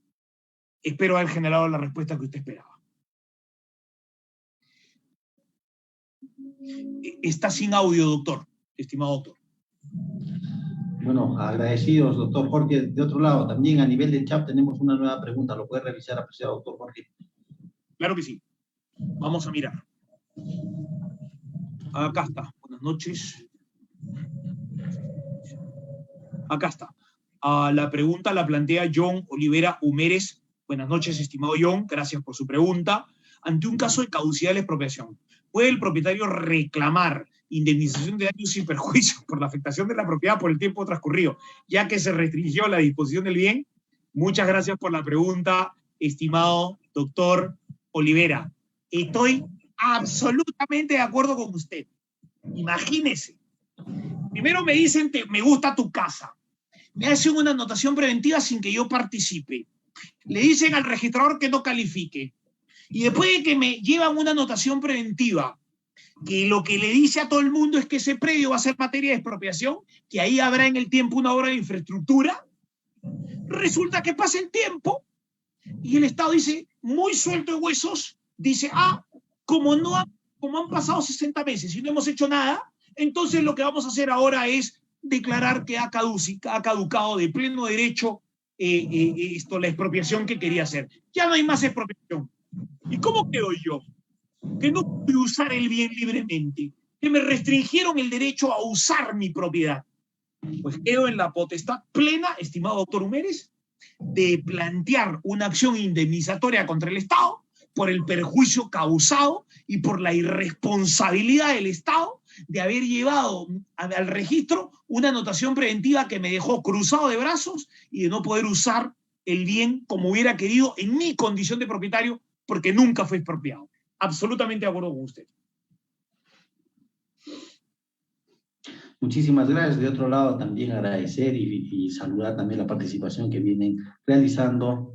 Espero haber generado la respuesta que usted esperaba. Está sin audio, doctor, estimado doctor. Bueno, agradecidos, doctor Jorge. De otro lado, también a nivel de chat tenemos una nueva pregunta. ¿Lo puede revisar, apreciado doctor Jorge? Claro que sí. Vamos a mirar. Acá está. Buenas noches. Acá está. La pregunta la plantea John Olivera Humérez. Buenas noches, estimado John. Gracias por su pregunta. Ante un caso de caducidad de la expropiación, ¿puede el propietario reclamar indemnización de daños y perjuicios por la afectación de la propiedad por el tiempo transcurrido, ya que se restringió la disposición del bien? Muchas gracias por la pregunta, estimado doctor Olivera. Estoy absolutamente de acuerdo con usted. Imagínese. Primero me dicen, me gusta tu casa. Me hacen una anotación preventiva sin que yo participe. Le dicen al registrador que no califique. Y después de que me llevan una anotación preventiva, que lo que le dice a todo el mundo es que ese predio va a ser materia de expropiación, que ahí habrá en el tiempo una obra de infraestructura, resulta que pasa el tiempo y el Estado dice, muy suelto de huesos, dice, como han pasado 60 meses y no hemos hecho nada, entonces lo que vamos a hacer ahora es declarar que ha caducado de pleno derecho la expropiación que quería hacer. Ya no hay más expropiación. ¿Y cómo quedo yo? Que no pude usar el bien libremente, que me restringieron el derecho a usar mi propiedad. Pues quedo en la potestad plena, estimado doctor Humérez, de plantear una acción indemnizatoria contra el Estado por el perjuicio causado y por la irresponsabilidad del Estado de haber llevado al registro una anotación preventiva que me dejó cruzado de brazos y de no poder usar el bien como hubiera querido en mi condición de propietario, porque nunca fue expropiado. Absolutamente de acuerdo con usted. Muchísimas gracias. De otro lado, también agradecer y saludar también la participación que vienen realizando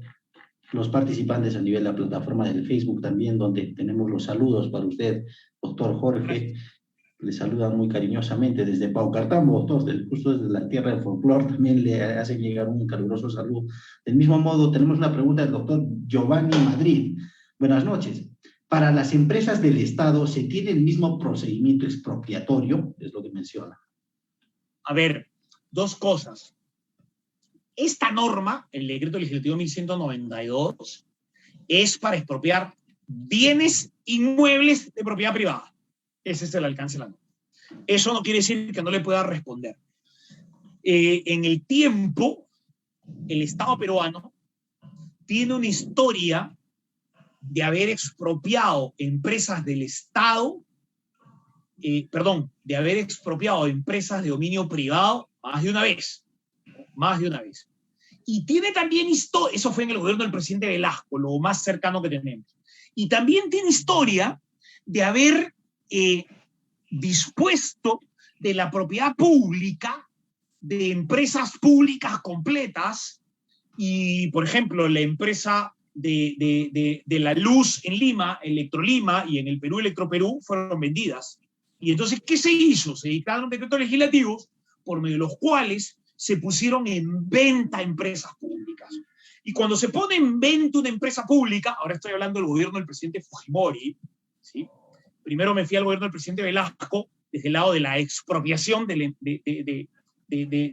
los participantes a nivel de la plataforma del Facebook también, donde tenemos los saludos para usted, doctor Jorge. Le saludan muy cariñosamente desde Paucartambo, doctor, justo desde la tierra del folclore, también le hacen llegar un caluroso saludo. Del mismo modo, tenemos una pregunta del doctor Giovanni Madrid. Buenas noches. Para las empresas del Estado, ¿se tiene el mismo procedimiento expropiatorio? Es lo que menciona. A ver, dos cosas. Esta norma, el decreto legislativo 1192, es para expropiar bienes inmuebles de propiedad privada. Ese es el alcance de la norma. Eso no quiere decir que no le pueda responder. En el tiempo, el Estado peruano tiene una historia de haber expropiado empresas del Estado, de haber expropiado empresas de dominio privado más de una vez. Y tiene también historia, eso fue en el gobierno del presidente Velasco, lo más cercano que tenemos. Y también tiene historia de haber dispuesto de la propiedad pública de empresas públicas completas y, por ejemplo, la empresa de la luz en Lima, Electrolima, y en el Perú, Electroperú, fueron vendidas. Y entonces, ¿qué se hizo? Se dictaron decretos legislativos por medio de los cuales se pusieron en venta empresas públicas. Y cuando se pone en venta una empresa pública, ahora estoy hablando del gobierno del presidente Fujimori, ¿sí? Primero me fui al gobierno del presidente Velasco, desde el lado de la expropiación de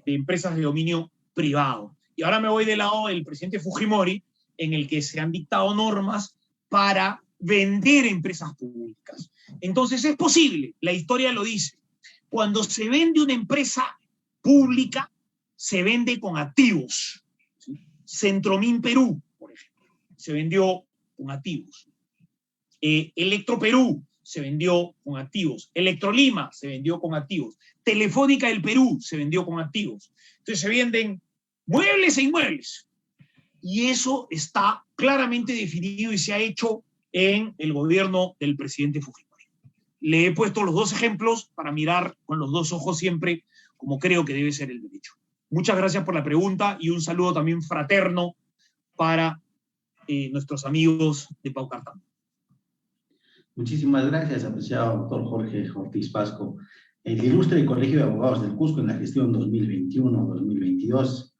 empresas de dominio privado. Y ahora me voy del lado del presidente Fujimori, en el que se han dictado normas para vender empresas públicas. Entonces es posible, la historia lo dice, cuando se vende una empresa pública, se vende con activos. ¿Sí? Centromin Perú, por ejemplo, se vendió con activos. Electroperú se vendió con activos. Electrolima se vendió con activos. Telefónica del Perú se vendió con activos. Entonces se venden muebles e inmuebles. Y eso está claramente definido y se ha hecho en el gobierno del presidente Fujimori. Le he puesto los dos ejemplos para mirar con los dos ojos siempre como creo que debe ser el derecho. Muchas gracias por la pregunta y un saludo también fraterno para nuestros amigos de Paucartambo. Muchísimas gracias, apreciado doctor Jorge Ortiz Pasco. El ilustre Colegio de Abogados del Cusco en la gestión 2021-2022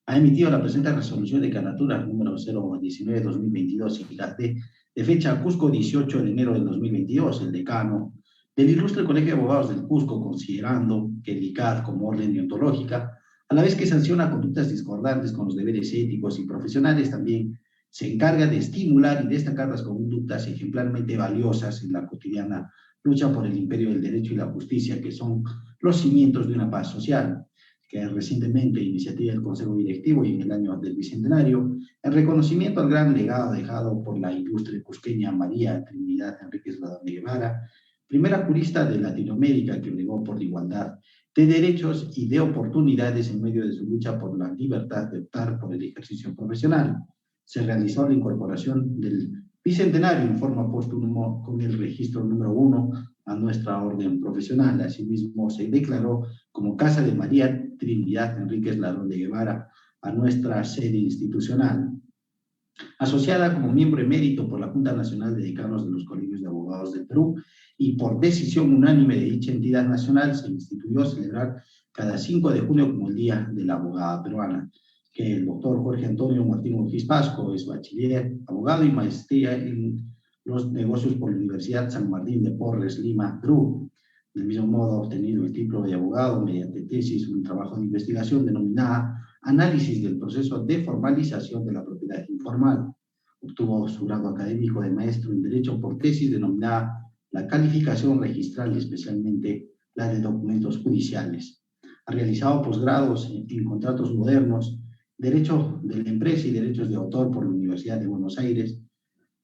ha emitido la presente resolución de candidaturas número 019-2022 y la de fecha Cusco 18 de enero del 2022, el decano del ilustre Colegio de Abogados del Cusco, considerando que el ICAD como orden deontológica, a la vez que sanciona conductas discordantes con los deberes éticos y profesionales, también se encarga de estimular y destacar las conductas ejemplarmente valiosas en la cotidiana lucha por el imperio del derecho y la justicia, que son los cimientos de una paz social, que recientemente, iniciativa del Consejo Directivo y en el año del Bicentenario, en reconocimiento al gran legado dejado por la ilustre cusqueña María Trinidad Enríquez Ladrón de Guevara, primera jurista de Latinoamérica que bregó por la igualdad de derechos y de oportunidades en medio de su lucha por la libertad de optar por el ejercicio profesional. Se realizó la incorporación del Bicentenario en forma póstuma con el registro número 1 a nuestra orden profesional. Asimismo, se declaró como Casa de María Trinidad Enríquez Ladrón de Guevara a nuestra sede institucional. Asociada como miembro emérito por la Junta Nacional de Decanos de los Colegios de Abogados del Perú y por decisión unánime de dicha entidad nacional, se instituyó celebrar cada 5 de junio como el Día de la Abogada Peruana, que el doctor Jorge Antonio Martín Ortiz Pasco es bachiller, abogado y maestría en los negocios por la Universidad San Martín de Porres, Lima, Perú. Del mismo modo, ha obtenido el título de abogado mediante tesis, un trabajo de investigación denominada Análisis del proceso de formalización de la propiedad informal. Obtuvo su grado académico de maestro en Derecho por tesis denominada la calificación registral y especialmente la de documentos judiciales. Ha realizado posgrados en contratos modernos, Derecho de la Empresa y Derechos de Autor por la Universidad de Buenos Aires.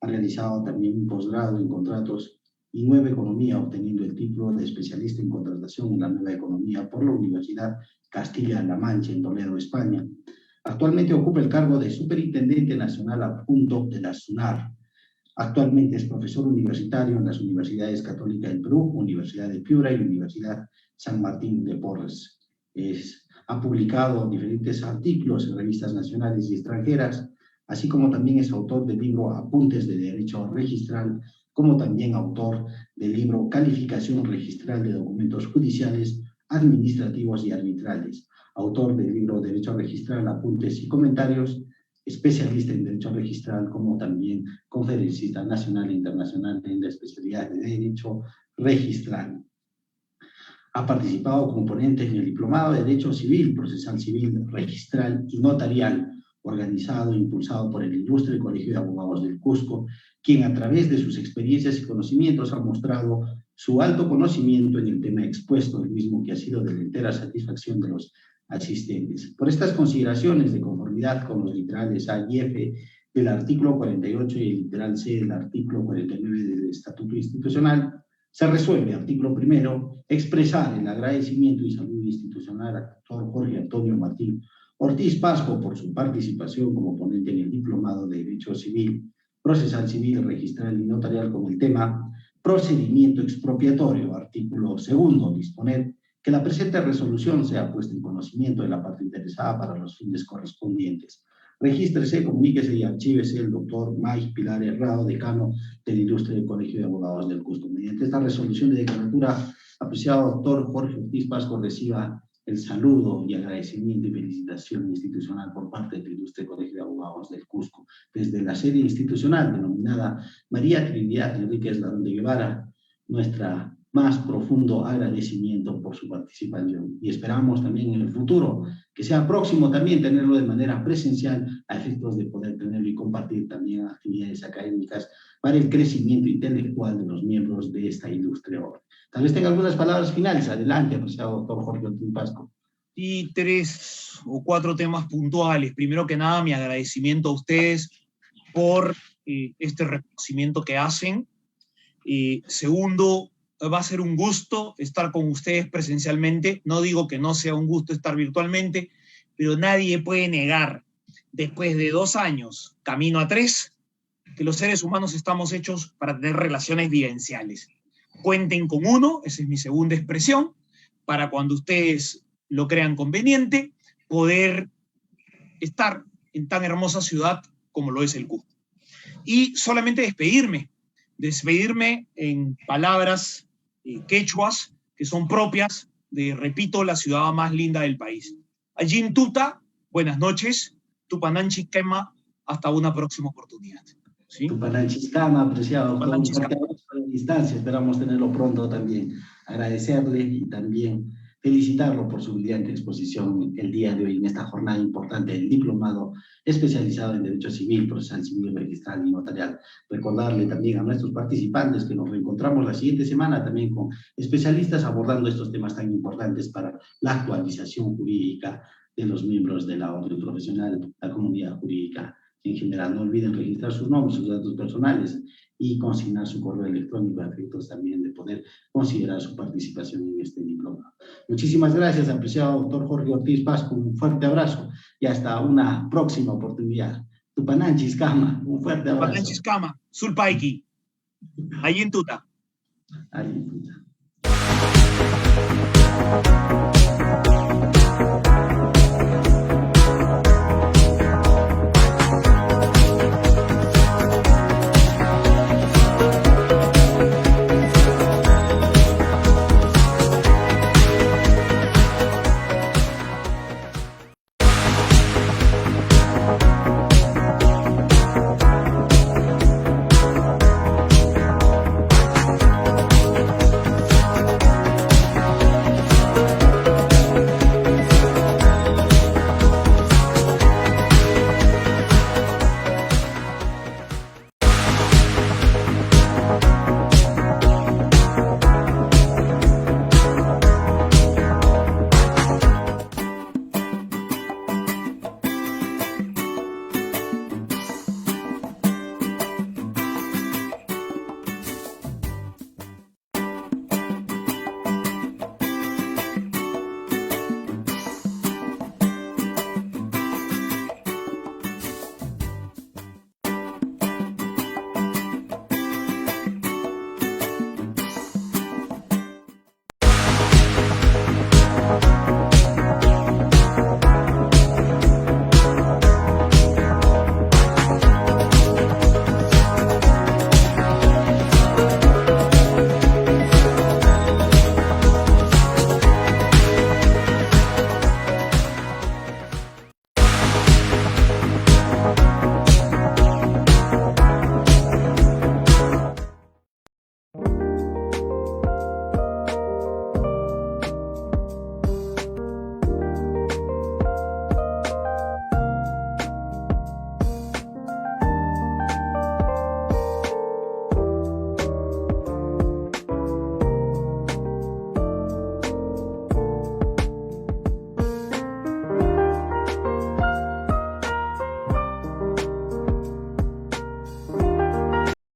Ha realizado también un posgrado en contratos y nueva economía, obteniendo el título de especialista en contratación en la nueva economía por la Universidad Castilla-La Mancha en Toledo, España. Actualmente ocupa el cargo de Superintendente Nacional Adjunto de la SUNAR. Actualmente es profesor universitario en las Universidades Católicas del Perú, Universidad de Piura y Universidad San Martín de Porres. Ha publicado diferentes artículos en revistas nacionales y extranjeras, así como también es autor del libro Apuntes de Derecho Registral, como también autor del libro Calificación Registral de Documentos Judiciales, Administrativos y Arbitrales, autor del libro Derecho Registral, Apuntes y Comentarios, especialista en Derecho Registral, como también conferencista nacional e internacional en la especialidad de Derecho Registral. Ha participado como ponente en el Diplomado de Derecho Civil, Procesal Civil, Registral y Notarial, organizado e impulsado por el ilustre Colegio de Abogados del Cusco, quien a través de sus experiencias y conocimientos ha mostrado su alto conocimiento en el tema expuesto, el mismo que ha sido de la entera satisfacción de los asistentes. Por estas consideraciones de conformidad con los literales A y F del artículo 48 y el literal C del artículo 49 del Estatuto Institucional, se resuelve, artículo primero, expresar el agradecimiento y saludo institucional al doctor Jorge Antonio Martín Ortiz Pasco por su participación como ponente en el Diplomado de Derecho Civil, Procesal Civil, Registral y Notarial con el tema procedimiento expropiatorio. Artículo 2º, disponer que la presente resolución sea puesta en conocimiento de la parte interesada para los fines correspondientes. Regístrese, comuníquese y archívese el doctor Mike Pilar Herrado, decano del Ilustre Colegio de Abogados del Cusco. Mediante esta resolución de declaratura, apreciado doctor Jorge Ortiz Pasco, reciba el saludo y agradecimiento y felicitación institucional por parte del Ilustre Colegio de Abogados del Cusco, desde la sede institucional denominada María Trinidad Enríquez Larón de Guevara, nuestra más profundo agradecimiento por su participación. Y esperamos también en el futuro, que sea próximo también tenerlo de manera presencial, a efectos de poder tenerlo y compartir también actividades académicas para el crecimiento intelectual de los miembros de esta ilustre orden. Tal vez tenga algunas palabras finales. Adelante, apreciado doctor Jorge Ortiz Pasco. Y 3 o 4 temas puntuales. Primero que nada, mi agradecimiento a ustedes por este reconocimiento que hacen. Segundo, va a ser un gusto estar con ustedes presencialmente. No digo que no sea un gusto estar virtualmente, pero nadie puede negar, después de 2 años, camino a 3, que los seres humanos estamos hechos para tener relaciones vivenciales. Cuenten con uno, esa es mi segunda expresión, para cuando ustedes lo crean conveniente, poder estar en tan hermosa ciudad como lo es el Cusco. Y solamente despedirme en palabras quechuas que son propias de, repito, la ciudad más linda del país. Allí Tuta, buenas noches, Tupananchi Quema, hasta una próxima oportunidad. ¿Sí? Tupananchi Quema, apreciado doctor, un fuerte abrazo a la distancia, esperamos tenerlo pronto también. Agradecerle y también felicitarlo por su brillante exposición el día de hoy en esta jornada importante del diplomado especializado en Derecho Civil, Procesal Civil, Registral y Notarial. Recordarle también a nuestros participantes que nos reencontramos la siguiente semana también con especialistas abordando estos temas tan importantes para la actualización jurídica de los miembros de la orden profesional, la comunidad jurídica en general. No olviden registrar sus nombres, sus datos personales y consignar su correo electrónico a efectos también de poder considerar su participación en este diplomado. Muchísimas gracias, apreciado doctor Jorge Ortiz Pasco, un fuerte abrazo y hasta una próxima oportunidad. Tupananchis Kama, un fuerte abrazo. Tupananchis Kama, Sulpaiki, allí en Tuta. Allí en Tuta.